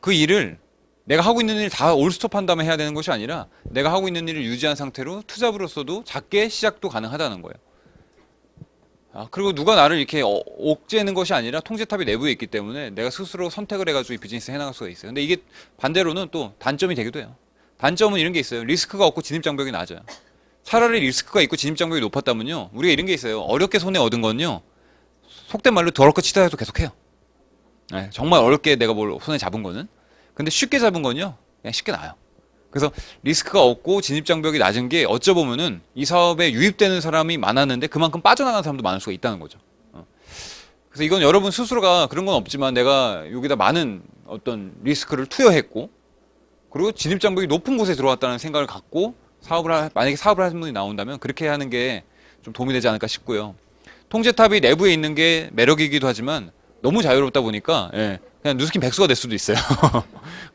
그 일을 내가 하고 있는 일 다 올스톱 한 다음에 해야 되는 것이 아니라 내가 하고 있는 일을 유지한 상태로 투잡으로서도 작게 시작도 가능하다는 거예요. 그리고 누가 나를 이렇게 옥죄는 것이 아니라 통제탑이 내부에 있기 때문에 내가 스스로 선택을 해가지고 이 비즈니스 해나갈 수가 있어요. 근데 이게 반대로는 또 단점이 되기도 해요. 단점은 이런 게 있어요. 리스크가 없고 진입장벽이 낮아요. 차라리 리스크가 있고 진입장벽이 높았다면요. 우리가 이런 게 있어요. 어렵게 손에 얻은 건요. 속된 말로 더럽게 치다 해도 계속해요. 네, 정말 어렵게 내가 뭘 손에 잡은 거는. 근데 쉽게 잡은 건요. 그냥 쉽게 나요. 그래서 리스크가 없고 진입장벽이 낮은 게 어쩌보면은 이 사업에 유입되는 사람이 많았는데 그만큼 빠져나가는 사람도 많을 수가 있다는 거죠. 그래서 이건 여러분 스스로가 그런 건 없지만 내가 여기다 많은 어떤 리스크를 투여했고 그리고 진입장벽이 높은 곳에 들어왔다는 생각을 갖고 만약에 사업을 하는 분이 나온다면 그렇게 하는 게 좀 도움이 되지 않을까 싶고요. 통제탑이 내부에 있는 게 매력이기도 하지만 너무 자유롭다 보니까 그냥 누스킨 백수가 될 수도 있어요.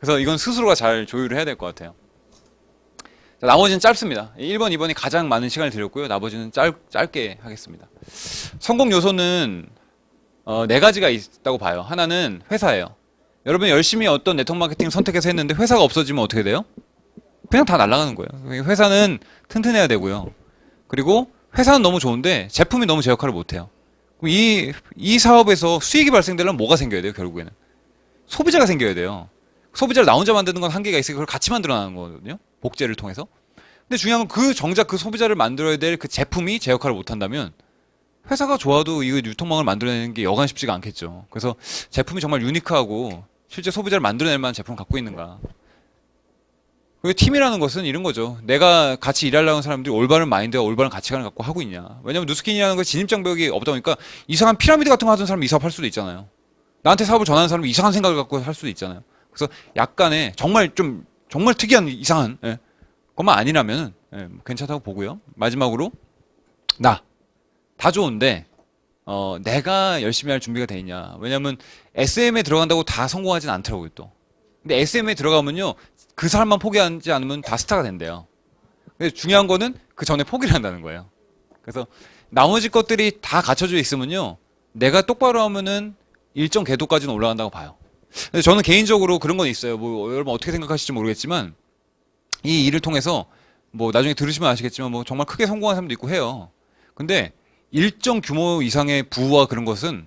그래서 이건 스스로가 잘 조율을 해야 될 것 같아요. 자, 나머지는 짧습니다. 1번, 2번이 가장 많은 시간을 드렸고요. 나머지는 짧게 하겠습니다. 성공 요소는 4가지가 있다고 봐요. 하나는 회사예요. 여러분이 열심히 어떤 네트워크 마케팅을 선택해서 했는데 회사가 없어지면 어떻게 돼요? 그냥 다 날아가는 거예요. 회사는 튼튼해야 되고요. 그리고 회사는 너무 좋은데 제품이 너무 제 역할을 못해요. 이 사업에서 수익이 발생되려면 뭐가 생겨야 돼요, 결국에는? 소비자가 생겨야 돼요. 소비자를 나 혼자 만드는 건 한계가 있으니까 그걸 같이 만들어 나가는 거거든요. 복제를 통해서. 근데 중요한 건 정작 그 소비자를 만들어야 될 그 제품이 제 역할을 못한다면 회사가 좋아도 이 유통망을 만들어내는 게 여간 쉽지가 않겠죠. 그래서 제품이 정말 유니크하고 실제 소비자를 만들어낼 만한 제품을 갖고 있는가. 그리고 팀이라는 것은 이런 거죠. 내가 같이 일하려는 사람들이 올바른 마인드와 올바른 가치관을 갖고 하고 있냐. 왜냐면 누스킨이라는 건 진입장벽이 없다 보니까 이상한 피라미드 같은 거 하던 사람이 이 사업 할 수도 있잖아요. 나한테 사업을 전하는 사람이 이상한 생각을 갖고 할 수도 있잖아요. 그래서 약간의 정말 특이한 이상한 것만 아니라면 괜찮다고 보고요. 마지막으로 다 좋은데 내가 열심히 할 준비가 돼 있냐. 왜냐면 SM에 들어간다고 다 성공하진 않더라고요 또. 근데 SM에 들어가면요 그 사람만 포기하지 않으면 다 스타가 된대요. 근데 중요한 거는 그 전에 포기를 한다는 거예요. 그래서 나머지 것들이 다 갖춰져 있으면요 내가 똑바로 하면은 일정 궤도까지는 올라간다고 봐요. 근데 저는 개인적으로 그런 건 있어요. 뭐 여러분 어떻게 생각하실지 모르겠지만 이 일을 통해서 뭐 나중에 들으시면 아시겠지만 뭐 정말 크게 성공한 사람도 있고 해요. 근데 일정 규모 이상의 부와 그런 것은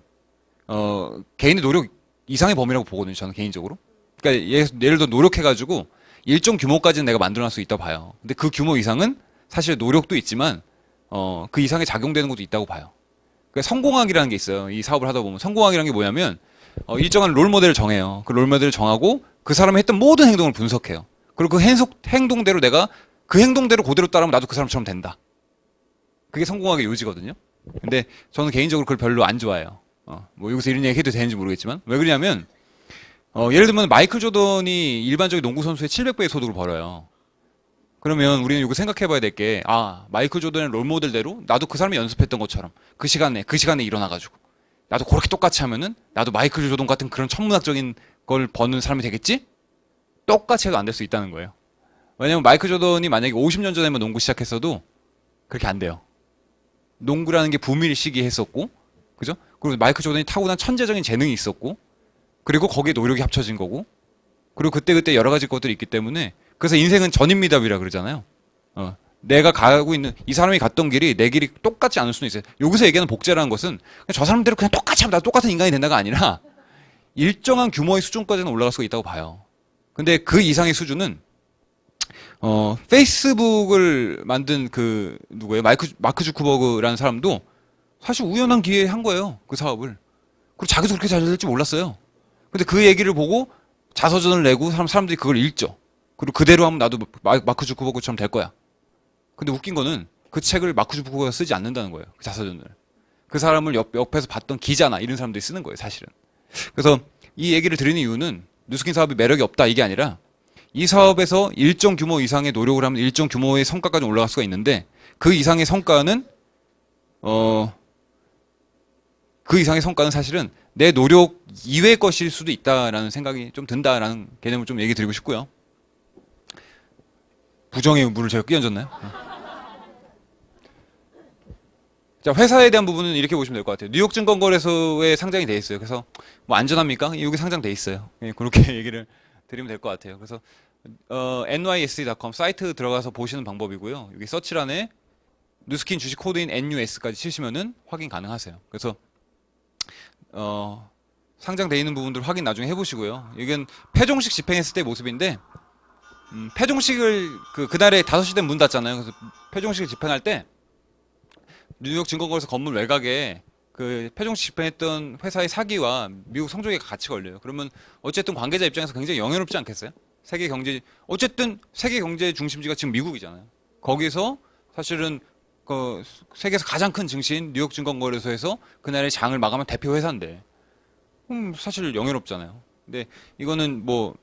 개인의 노력 이상의 범위라고 보거든요. 저는 개인적으로. 그러니까 예를 들어 노력해가지고 일정 규모까지는 내가 만들어낼 수 있다고 봐요. 근데 그 규모 이상은 사실 노력도 있지만 그 이상에 작용되는 것도 있다고 봐요. 그러니까 성공학이라는 게 있어요. 이 사업을 하다 보면 성공학이라는 게 뭐냐면 일정한 롤 모델을 정해요. 그 롤 모델을 정하고 그 사람이 했던 모든 행동을 분석해요. 그리고 그 행동대로 내가 그 행동대로 그대로 따르면 나도 그 사람처럼 된다. 그게 성공학의 요지거든요. 근데 저는 개인적으로 그걸 별로 안 좋아해요. 뭐 여기서 이런 얘기 해도 되는지 모르겠지만 왜 그러냐면 예를 들면 마이클 조던이 일반적인 농구 선수의 700배의 소득을 벌어요. 그러면 우리는 이거 생각해 봐야 될 게 마이클 조던의 롤 모델대로 나도 그 사람이 연습했던 것처럼 그 시간에 일어나가지고 나도 그렇게 똑같이 하면은 나도 마이클 조던 같은 그런 천문학적인 걸 버는 사람이 되겠지? 똑같이 해도 안 될 수 있다는 거예요. 왜냐면 마이클 조던이 만약에 50년 전에만 농구 시작했어도 그렇게 안 돼요. 농구라는 게 부밀 시기했었고, 그죠? 그리고 마이클 조던이 타고난 천재적인 재능이 있었고, 그리고 거기에 노력이 합쳐진 거고, 그리고 그때 여러 가지 것들이 있기 때문에, 그래서 인생은 전인미답이라 그러잖아요. 내가 가고 있는, 이 사람이 갔던 길이 내 길이 똑같지 않을 수는 있어요. 여기서 얘기하는 복제라는 것은 저 사람대로 그냥 똑같이 하면 나 똑같은 인간이 된다가 아니라 일정한 규모의 수준까지는 올라갈 수가 있다고 봐요. 근데 그 이상의 수준은 페이스북을 만든 그 누구예요? 마크 주커버그라는 사람도 사실 우연한 기회에 한 거예요. 그 사업을. 그리고 자기도 그렇게 잘 될지 몰랐어요. 근데 그 얘기를 보고 자서전을 내고 사람들이 그걸 읽죠. 그리고 그대로 하면 나도 마크 주커버그처럼 될 거야. 근데 웃긴 거는 그 책을 마크 주커버그가 쓰지 않는다는 거예요. 그 자서전을. 그 사람을 옆에서 봤던 기자나 이런 사람들이 쓰는 거예요, 사실은. 그래서 이 얘기를 드리는 이유는 누스킨 사업이 매력이 없다 이게 아니라 이 사업에서 일정 규모 이상의 노력을 하면 일정 규모의 성과까지 올라갈 수가 있는데 그 이상의 성과는 사실은 내 노력 이외의 것일 수도 있다라는 생각이 좀 든다라는 개념을 좀 얘기 드리고 싶고요. 부정의 물을 제가 끼얹었나요? 자, 회사에 대한 부분은 이렇게 보시면 될 것 같아요. 뉴욕 증권거래소에 상장이 돼 있어요. 그래서 뭐 안전합니까? 여기 상장돼 있어요. 그렇게 얘기를 드리면 될 것 같아요. 그래서 nysc.com 사이트 들어가서 보시는 방법이고요. 여기 서치란에 누스킨 주식 코드인 NUS까지 치시면은 확인 가능하세요. 그래서 상장돼 있는 부분들 확인 나중에 해보시고요. 이건 패종식 집행했을 때 모습인데 패종식을 그날에 5시 되면 문 닫잖아요. 그래서 패종식을 집행할 때 뉴욕 증권거래소 건물 외곽에 그 패종식 집행했던 회사의 사기와 미국 성조기가 같이 걸려요. 그러면 어쨌든 관계자 입장에서 굉장히 영예롭지 않겠어요? 어쨌든 세계 경제 중심지가 지금 미국이잖아요. 거기서 사실은 그 세계에서 가장 큰 증시인 뉴욕 증권거래소에서 그날의 장을 마감한 대표 회사인데, 사실 영예롭잖아요. 근데 이거는 뭐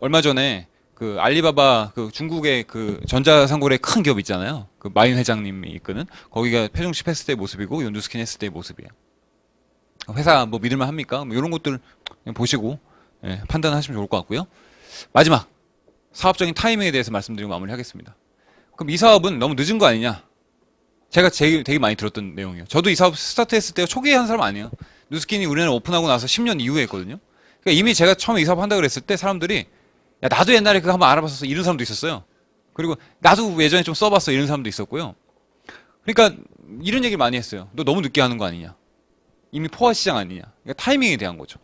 얼마 전에 그 알리바바 그 중국의 그 전자상거래 큰 기업 있잖아요. 그 마인 회장님이 이끄는 거기가 패종식 했을 때의 모습이고 뉴스킨 했을 때의 모습이에요. 회사 뭐 믿을만 합니까? 뭐 이런 것들 그냥 보시고 판단하시면 좋을 것 같고요. 마지막 사업적인 타이밍에 대해서 말씀드리고 마무리하겠습니다. 그럼 이 사업은 너무 늦은 거 아니냐? 제가 되게 많이 들었던 내용이에요. 저도 이 사업 스타트했을 때 초기에 한 사람 아니에요. 뉴스킨이 우리나라 오픈하고 나서 10년 이후에 했거든요. 그러니까 이미 제가 처음에 이 사업 한다고 그랬을 때 사람들이 야, 나도 옛날에 그거 한번 알아봤었어. 이런 사람도 있었어요. 그리고 나도 예전에 좀 써봤어. 이런 사람도 있었고요. 그러니까 이런 얘기를 많이 했어요. 너 너무 늦게 하는 거 아니냐. 이미 포화 시장 아니냐. 그러니까 타이밍에 대한 거죠.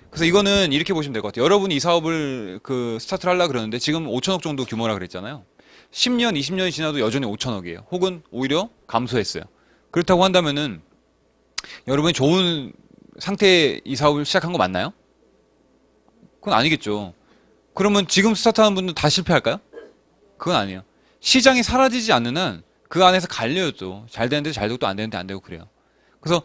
그래서 이거는 이렇게 보시면 될 것 같아요. 여러분이 이 사업을 스타트를 하려고 그러는데 지금 5천억 정도 규모라 그랬잖아요. 10년, 20년이 지나도 여전히 5천억이에요. 혹은 오히려 감소했어요. 그렇다고 한다면은 여러분이 좋은 상태에 이 사업을 시작한 거 맞나요? 그건 아니겠죠. 그러면 지금 스타트하는 분들 다 실패할까요? 그건 아니에요. 시장이 사라지지 않는 한 그 안에서 갈려요. 잘 되는데 잘 되고 또 안 되는데 안 되고 그래요. 그래서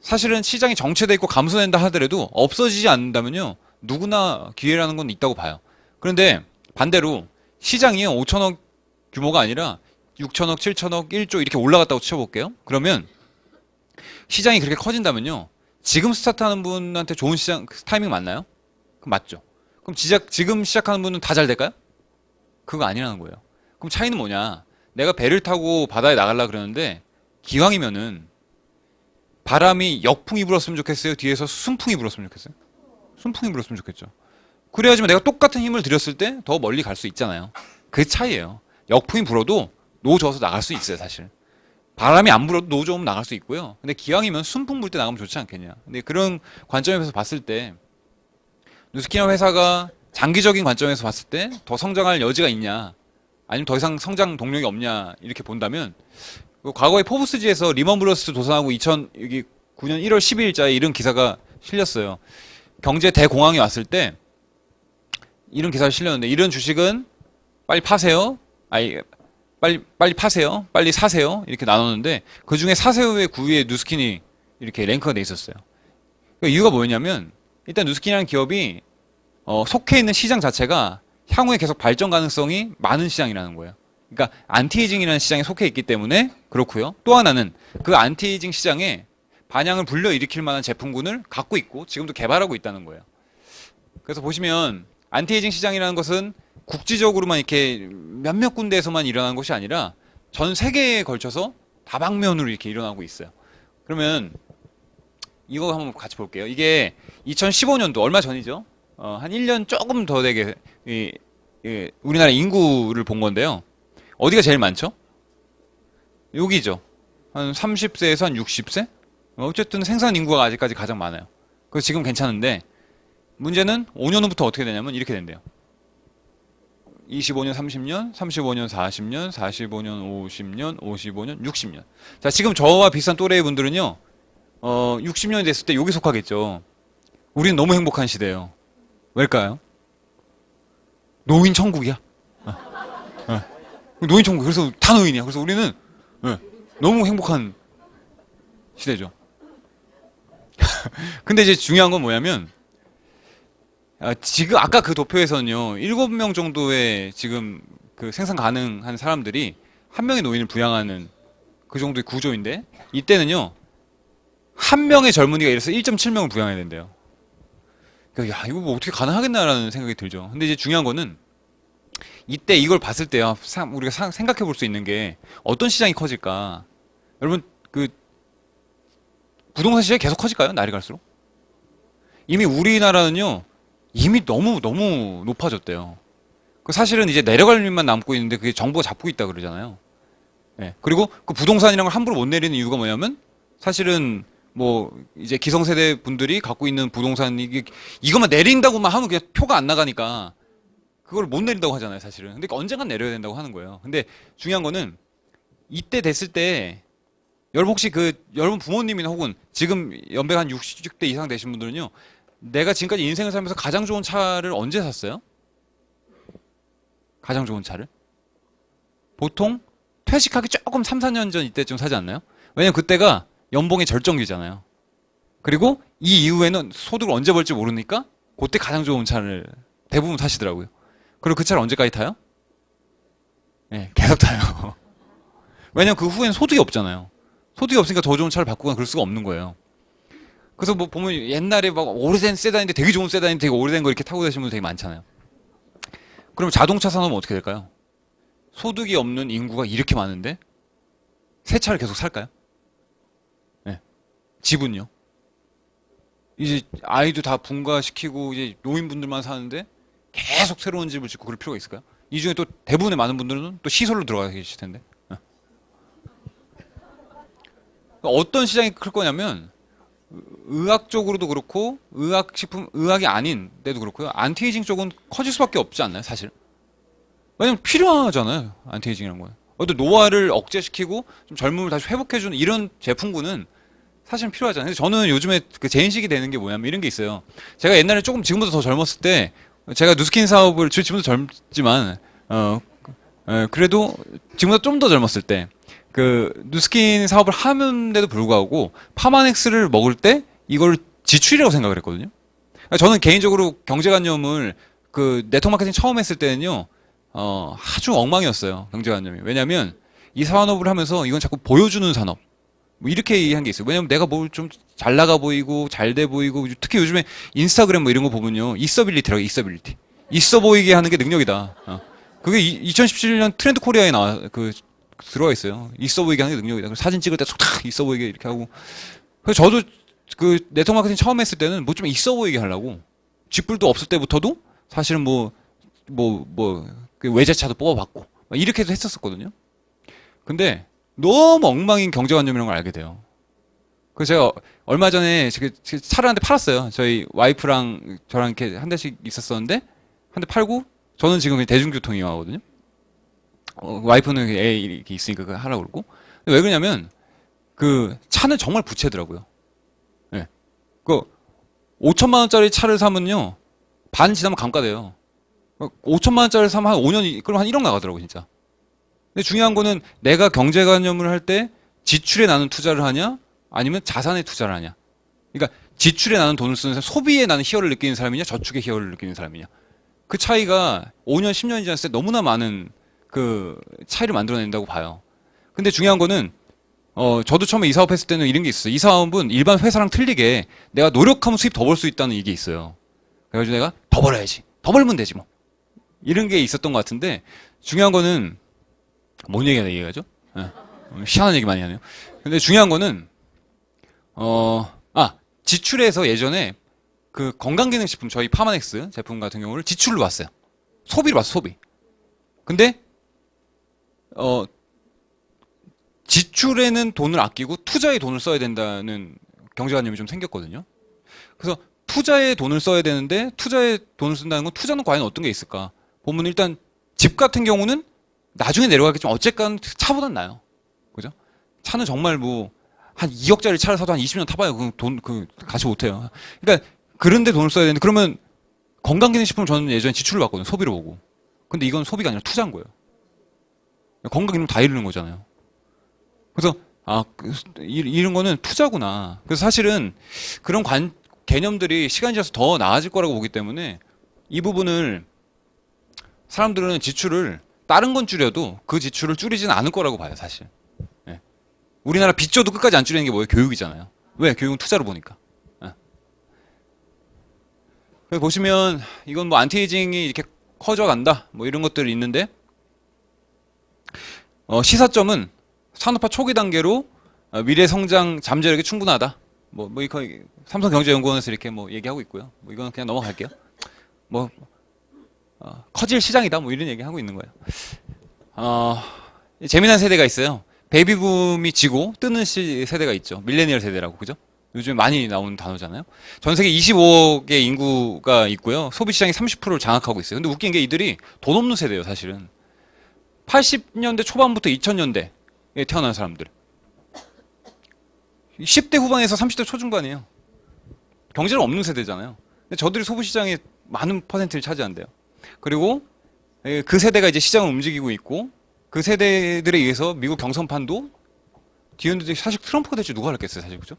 사실은 시장이 정체돼 있고 감소된다 하더라도 없어지지 않는다면요. 누구나 기회라는 건 있다고 봐요. 그런데 반대로 시장이 5천억 규모가 아니라 6천억, 7천억, 1조 이렇게 올라갔다고 쳐볼게요. 그러면 시장이 그렇게 커진다면요. 지금 스타트하는 분한테 좋은 시장 타이밍 맞나요? 그럼 맞죠. 그럼 지금 시작하는 분은 다 잘 될까요? 그거 아니라는 거예요. 그럼 차이는 뭐냐? 내가 배를 타고 바다에 나가려고 그러는데 기왕이면은 바람이 역풍이 불었으면 좋겠어요? 뒤에서 순풍이 불었으면 좋겠어요? 순풍이 불었으면 좋겠죠. 그래야지만 내가 똑같은 힘을 들였을 때 더 멀리 갈 수 있잖아요. 그 차이예요. 역풍이 불어도 노 저어서 나갈 수 있어요, 사실. 바람이 안 불어도 노 저으면 나갈 수 있고요. 근데 기왕이면 순풍 불 때 나가면 좋지 않겠냐. 근데 그런 관점에서 봤을 때 누스키나 회사가 장기적인 관점에서 봤을 때 더 성장할 여지가 있냐, 아니면 더 이상 성장 동력이 없냐 이렇게 본다면 과거에 포브스지에서 리먼 브러스 도산하고 2009년 1월 12일자에 이런 기사가 실렸어요. 경제 대공황이 왔을 때 이런 기사가 실렸는데 이런 주식은 빨리 파세요. 빨리 파세요. 빨리 사세요. 이렇게 나눴는데 그 중에 사세요의 9위에 누스킨이 이렇게 랭크가 돼 있었어요. 그러니까 이유가 뭐였냐면 일단 누스킨이라는 기업이 속해 있는 시장 자체가 향후에 계속 발전 가능성이 많은 시장이라는 거예요. 그러니까 안티에이징이라는 시장에 속해 있기 때문에 그렇고요. 또 하나는 그 안티에이징 시장에 반향을 불러일으킬 만한 제품군을 갖고 있고 지금도 개발하고 있다는 거예요. 그래서 보시면 안티에이징 시장이라는 것은 국지적으로만 이렇게 몇몇 군데에서만 일어나는 것이 아니라 전 세계에 걸쳐서 다방면으로 이렇게 일어나고 있어요. 그러면 이거 한번 같이 볼게요. 이게 2015년도 얼마 전이죠. 한 1년 조금 더 되게 우리나라 인구를 본 건데요. 어디가 제일 많죠? 여기죠. 한 30세에서 한 60세? 어쨌든 생산 인구가 아직까지 가장 많아요. 그래서 지금 괜찮은데 문제는 5년 후부터 어떻게 되냐면 이렇게 된대요. 25년, 30년, 35년, 40년, 45년, 50년, 55년, 60년. 자, 지금 저와 비슷한 또래의 분들은요, 60년이 됐을 때 여기 속하겠죠. 우리는 너무 행복한 시대예요. 왜일까요? 노인 천국이야. 노인 천국. 그래서 다 노인이야. 그래서 우리는 너무 행복한 시대죠. 근데 이제 중요한 건 뭐냐면, 지금 아까 그 도표에서는요, 7명 정도의 지금 그 생산 가능한 사람들이 한 명의 노인을 부양하는 그 정도의 구조인데, 이때는요, 한 명의 젊은이가 이래서 1.7명을 부양해야 된대요. 그러니까 야, 이거 뭐 어떻게 가능하겠나라는 생각이 들죠. 근데 이제 중요한 거는 이때 이걸 봤을 때요, 우리가 생각해 볼 수 있는 게 어떤 시장이 커질까? 여러분, 그 부동산 시장이 계속 커질까요? 날이 갈수록? 이미 우리나라는요, 이미 너무 높아졌대요. 그 사실은 이제 내려갈 일만 남고 있는데 그게 정부가 잡고 있다 그러잖아요. 예. 그리고 그 부동산이라는 걸 함부로 못 내리는 이유가 뭐냐면 사실은 뭐 이제 기성세대 분들이 갖고 있는 부동산 이것만 내린다고만 하면 그냥 표가 안 나가니까 그걸 못 내린다고 하잖아요, 사실은. 근데 언젠간 내려야 된다고 하는 거예요. 근데 중요한 거는 이때 됐을 때 여러분 혹시 여러분 부모님이나 혹은 지금 연배가 한 60대 이상 되신 분들은요, 내가 지금까지 인생을 살면서 가장 좋은 차를 언제 샀어요? 가장 좋은 차를? 보통 퇴직하기 조금 3, 4년 전 이때쯤 사지 않나요? 왜냐면 그때가 연봉의 절정기잖아요. 그리고 이 이후에는 소득을 언제 벌지 모르니까 그때 가장 좋은 차를 대부분 타시더라고요. 그리고 그 차를 언제까지 타요? 네, 계속 타요. 왜냐면 그 후에는 소득이 없잖아요. 소득이 없으니까 더 좋은 차를 바꾸거나 그럴 수가 없는 거예요. 그래서 뭐 보면 옛날에 막 오래된 세단인데 되게 좋은 세단인데 되게 오래된 거 이렇게 타고 계시는 분들 되게 많잖아요. 그럼 자동차 산업은 어떻게 될까요? 소득이 없는 인구가 이렇게 많은데 새 차를 계속 살까요? 네. 집은요? 이제 아이도 다 분가시키고 이제 노인분들만 사는데 계속 새로운 집을 짓고 그럴 필요가 있을까요? 이 중에 또 대부분의 많은 분들은 또 시설로 들어가 계실 텐데. 어떤 시장이 클 거냐면 의학적으로도 그렇고 의학식품, 의학이 아닌 데도 그렇고요. 안티에이징 쪽은 커질 수밖에 없지 않나요, 사실? 왜냐면 필요하잖아요, 안티에이징이라는 거예요. 어떤 노화를 억제시키고 좀 젊음을 다시 회복해주는 이런 제품군은 사실은 필요하잖아요. 그래서 저는 요즘에 그 제 인식이 되는 게 뭐냐면 이런 게 있어요. 제가 옛날에 조금 지금보다 더 젊었을 때 제가 누스킨 사업을 지금도 젊지만 그래도 지금보다 좀 더 젊었을 때 그 누스킨 사업을 하는데도 불구하고 파마넥스를 먹을 때 이걸 지출이라고 생각을 했거든요. 그러니까 저는 개인적으로 경제관념을 그 네트워크 마케팅 처음 했을 때는요, 아주 엉망이었어요, 경제관념이. 왜냐면 이 산업을 하면서 이건 자꾸 보여주는 산업. 뭐 이렇게 얘기한 게 있어요. 왜냐면 내가 뭘 좀 잘 나가 보이고 잘 돼 보이고 특히 요즘에 인스타그램 뭐 이런 거 보면요, 있어빌리티라고. 있어빌리티. 있어 보이게 하는 게 능력이다. 그게 2017년 트렌드 코리아에 들어가 있어요. 있어 보이게 하는 게 능력이다. 그래서 사진 찍을 때 탁 있어 보이게 이렇게 하고. 그래서 저도 그 네트워크 마케팅 처음 했을 때는 뭐 좀 있어 보이게 하려고 쥐뿔도 없을 때부터도 사실은 그 외제차도 뽑아봤고 이렇게도 했었거든요. 근데 너무 엉망인 경제관념이라는 걸 알게 돼요. 그래서 제가 얼마 전에 차를 한 대 팔았어요. 저희 와이프랑 저랑 이렇게 한 대씩 있었었는데 한 대 팔고 저는 지금 그냥 대중교통 이용하거든요. 와이프는 애 이렇게 있으니까 그거 하라고 그러고. 왜 그러냐면 그 차는 정말 부채더라고요. 예. 그 5천만 원짜리 차를 사면요, 반 지나면 감가돼요. 5천만 원짜리 사면 한 5년, 그럼 한 1억 나가더라고, 진짜. 근데 중요한 거는 내가 경제관념을 할 때 지출에 나는 투자를 하냐, 아니면 자산에 투자를 하냐. 그러니까 지출에 나는 돈을 쓰는 사람, 소비에 나는 희열을 느끼는 사람이냐, 저축에 희열을 느끼는 사람이냐. 그 차이가 5년, 10년이 지났을 때 너무나 많은 그 차이를 만들어낸다고 봐요. 근데 중요한 거는 저도 처음에 이 사업 했을 때는 이런 게 있어요. 이 사업은 일반 회사랑 틀리게 내가 노력하면 수입 더 벌 수 있다는 이게 있어요. 그래가지고 내가 더 벌어야지. 더 벌면 되지 뭐. 이런 게 있었던 것 같은데 중요한 거는 뭔 얘기가 얘기하죠? 네. 희한한 얘기 많이 하네요. 근데 중요한 거는 지출에서 예전에 그 건강기능식품 저희 파마넥스 제품 같은 경우를 지출로 봤어요. 소비로 봤어, 소비. 근데 지출에는 돈을 아끼고 투자에 돈을 써야 된다는 경제관념이 좀 생겼거든요. 그래서 투자에 돈을 써야 되는데 투자에 돈을 쓴다는 건 투자는 과연 어떤 게 있을까? 보면 일단 집 같은 경우는 나중에 내려가겠지만 어쨌건 차보단 나요. 그죠? 차는 정말 뭐 한 2억짜리 차를 사도 한 20년 타봐요. 그 가치 못해요. 그러니까 그런데 돈을 써야 되는데 그러면 건강기능식품 저는 예전에 지출을 받거든요. 소비를 보고. 근데 이건 소비가 아니라 투자인 거예요. 건강기능 다 잃는 거잖아요. 그래서 이런 거는 투자구나. 그래서 사실은 그런 개념들이 시간이 지나서 더 나아질 거라고 보기 때문에 이 부분을 사람들은 지출을 다른 건 줄여도 그 지출을 줄이지는 않을 거라고 봐요, 사실. 예. 우리나라 빚져도 끝까지 안 줄이는 게 뭐예요? 교육이잖아요. 왜? 교육은 투자로 보니까. 예. 그래서 보시면 이건 뭐 안티에이징이 이렇게 커져간다, 뭐 이런 것들이 있는데 시사점은 산업화 초기 단계로 미래 성장 잠재력이 충분하다. 이거 삼성경제연구원에서 이렇게 뭐 얘기하고 있고요. 뭐 이거는 그냥 넘어갈게요. 뭐 커질 시장이다. 뭐 이런 얘기 하고 있는 거예요. 재미난 세대가 있어요. 베이비붐이 지고 뜨는 세대가 있죠. 밀레니얼 세대라고, 그죠? 요즘 많이 나오는 단어잖아요. 전 세계 25억의 인구가 있고요. 소비 시장이 30%를 장악하고 있어요. 근데 웃긴 게 이들이 돈 없는 세대예요, 사실은. 80년대 초반부터 2000년대에 태어난 사람들. 10대 후반에서 30대 초중반이에요. 경제를 없는 세대잖아요. 근데 저들이 소비 시장에 많은 퍼센트를 차지한대요. 그리고 그 세대가 이제 시장을 움직이고 있고 그 세대들에 의해서 미국 경선판도 뒤흔들지. 사실 트럼프가 될지 누가 알았겠어요, 사실. 그죠?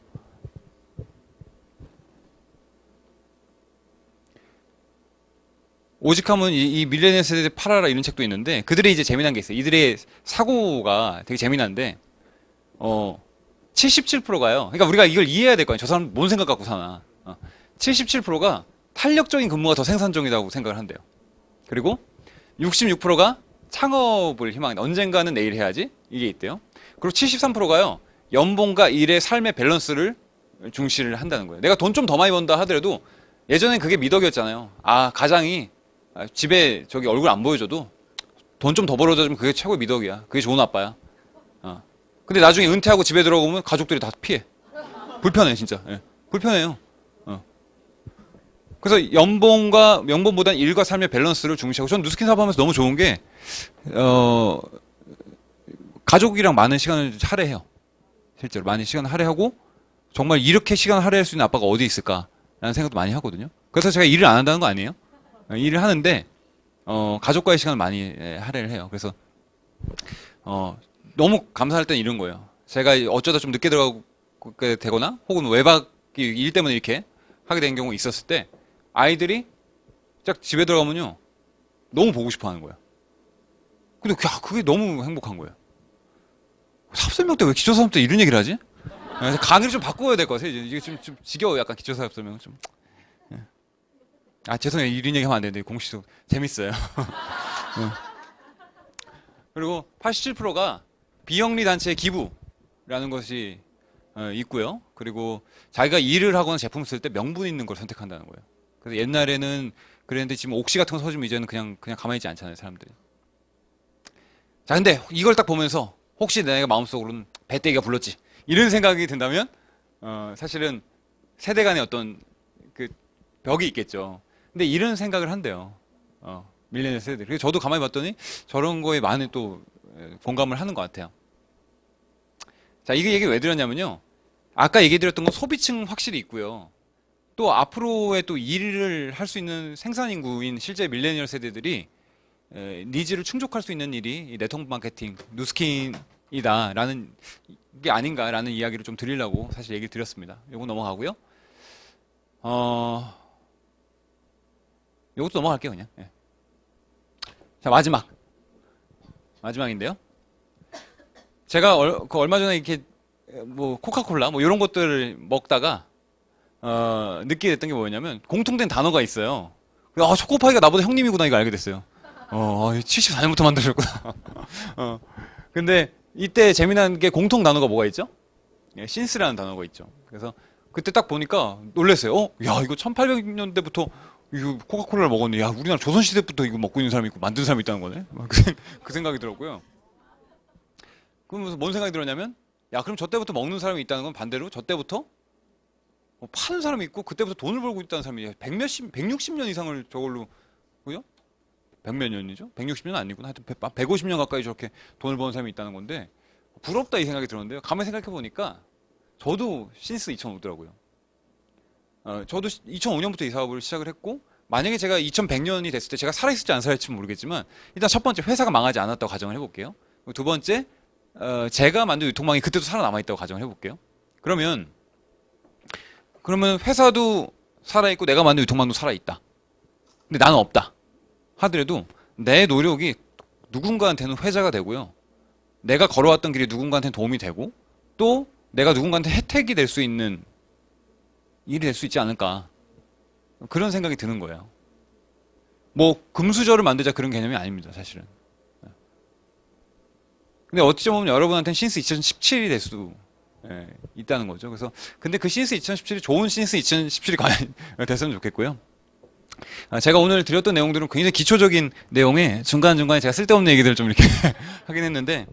오직하면 이 밀레니얼 세대 팔아라 이런 책도 있는데 그들의 이제 재미난 게 있어요. 이들의 사고가 되게 재미난데 77%가요. 그러니까 우리가 이걸 이해해야 될 거 아니에요. 저 사람 뭔 생각 갖고 사나. 77%가 탄력적인 근무가 더 생산적이라고 생각을 한대요. 그리고 66%가 창업을 희망한다. 언젠가는 내일 해야지. 이게 있대요. 그리고 73%가요. 연봉과 일의 삶의 밸런스를 중시를 한다는 거예요. 내가 돈 좀 더 많이 번다 하더라도 예전엔 그게 미덕이었잖아요. 가장이 집에 저기 얼굴 안 보여줘도 돈 좀 더 벌어주면 그게 최고의 미덕이야. 그게 좋은 아빠야. 근데 나중에 은퇴하고 집에 들어오면 가족들이 다 피해. 불편해, 진짜. 예. 불편해요. 그래서 연봉보다는 일과 삶의 밸런스를 중시하고, 저는 누스킨 사업하면서 너무 좋은 게, 가족이랑 많은 시간을 할애해요. 실제로 많이 시간을 할애하고, 정말 이렇게 시간을 할애할 수 있는 아빠가 어디 있을까라는 생각도 많이 하거든요. 그래서 제가 일을 안 한다는 거 아니에요. 일을 하는데, 가족과의 시간을 많이 할애를 해요. 그래서, 너무 감사할 땐 이런 거예요. 제가 어쩌다 좀 늦게 들어가게 되거나 혹은 외박 일 때문에 이렇게 하게 된 경우가 있었을 때 아이들이 딱 집에 들어가면요 너무 보고 싶어 하는 거야. 근데 그게 너무 행복한 거예요. 삽설명 때 왜 기초사업 때 이런 얘기를 하지? 강의를 좀 바꿔야 될 것 같아요. 이게 좀 지겨워. 약간 기초사업 설명 좀. 죄송해요. 이런 얘기 하면 안 되는데 공식도 재밌어요. 그리고 87%가 비영리 단체의 기부라는 것이 있고요. 그리고 자기가 일을 하거나 제품을 쓸 때 명분 있는 걸 선택한다는 거예요. 그래서 옛날에는 그랬는데 지금 옥시 같은 거 써주면 이제는 그냥 가만히 있지 않잖아요, 사람들이. 자, 근데 이걸 딱 보면서 혹시 내가 마음속으로는 배때기가 불렀지 이런 생각이 든다면 사실은 세대 간의 어떤 그 벽이 있겠죠. 근데 이런 생각을 한대요. 밀레니얼 세대들이. 그래서 저도 가만히 봤더니 저런 거에 많이 또 공감을 하는 것 같아요. 자, 이게 얘기 왜 드렸냐면요. 아까 얘기 드렸던 건 소비층 확실히 있고요. 또 앞으로의 또 일을 할 수 있는 생산 인구인 실제 밀레니얼 세대들이 니즈를 충족할 수 있는 일이 이 네트워크 마케팅, 누스킨이다라는 게 아닌가라는 이야기를 좀 드리려고 사실 얘기를 드렸습니다. 요거 넘어가고요. 요것도 넘어갈게요, 그냥. 예. 자, 마지막인데요. 제가 얼마 전에 이렇게 뭐 코카콜라 뭐 이런 것들을 먹다가 느끼게 됐던 게 뭐였냐면 공통된 단어가 있어요. 초코파이가 나보다 형님이구나 이거 알게 됐어요. 74년부터 만드셨구나. 근데 이때 재미난 게 공통 단어가 뭐가 있죠? 신스라는 단어가 있죠. 그래서 그때 딱 보니까 놀랐어요. 야, 이거 1800년대부터 이거 코카콜라를 먹었네. 야, 우리나라 조선시대부터 이거 먹고 있는 사람이 있고 만든 사람이 있다는 거네. 그 생각이 들었고요. 그러면서 뭔 생각이 들었냐면, 야, 그럼 저 때부터 먹는 사람이 있다는 건 반대로 저 때부터 파는 사람이 있고 그때부터 돈을 벌고 있다는 사람이 160년 이상을 저걸로 그죠? 100몇 년이죠? 160년 아니구나. 하여튼 150년 가까이 저렇게 돈을 버는 사람이 있다는 건데 부럽다 이 생각이 들었는데요. 가만히 생각해 보니까 저도 신스 2005더라고요. 저도 2005년부터 이 사업을 시작을 했고 만약에 제가 2100년이 됐을 때 제가 살아있을지 안 살아있을지 모르겠지만 일단 첫 번째 회사가 망하지 않았다고 가정을 해볼게요. 두 번째 제가 만든 유통망이 그때도 살아남아있다고 가정을 해볼게요. 그러면 회사도 살아있고 내가 만든 유통망도 살아있다. 근데 나는 없다. 하더라도 내 노력이 누군가한테는 회자가 되고요. 내가 걸어왔던 길이 누군가한테는 도움이 되고 또 내가 누군가한테 혜택이 될 수 있는 일이 될 수 있지 않을까. 그런 생각이 드는 거예요. 뭐 금수저를 만들자 그런 개념이 아닙니다. 사실은. 근데 어찌 보면 여러분한테는 신스 2017이 될 수도 있다는 거죠. 그래서 근데 그 신스 2017이 좋은 신스 2017이 됐으면 좋겠고요. 제가 오늘 드렸던 내용들은 굉장히 기초적인 내용에 중간중간에 제가 쓸데없는 얘기들을 좀 이렇게 하긴 했는데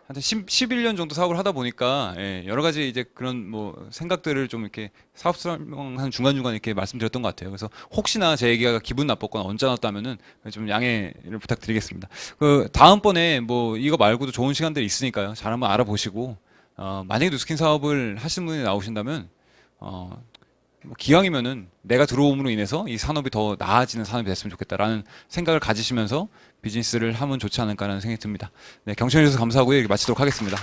한 11년 정도 사업을 하다 보니까 여러 가지 이제 그런 뭐 생각들을 좀 이렇게 사업 설명하는 중간중간 이렇게 말씀드렸던 것 같아요. 그래서 혹시나 제 얘기가 기분 나빴거나 언짢았다면은 좀 양해를 부탁드리겠습니다. 그 다음번에 뭐 이거 말고도 좋은 시간들이 있으니까요. 잘 한번 알아보시고 만약에 뉴스킨 사업을 하시는 분이 나오신다면 뭐 기왕이면은 내가 들어옴으로 인해서 이 산업이 더 나아지는 산업이 됐으면 좋겠다라는 생각을 가지시면서 비즈니스를 하면 좋지 않을까라는 생각이 듭니다. 네, 경청해 주셔서 감사하고요. 여기 마치도록 하겠습니다.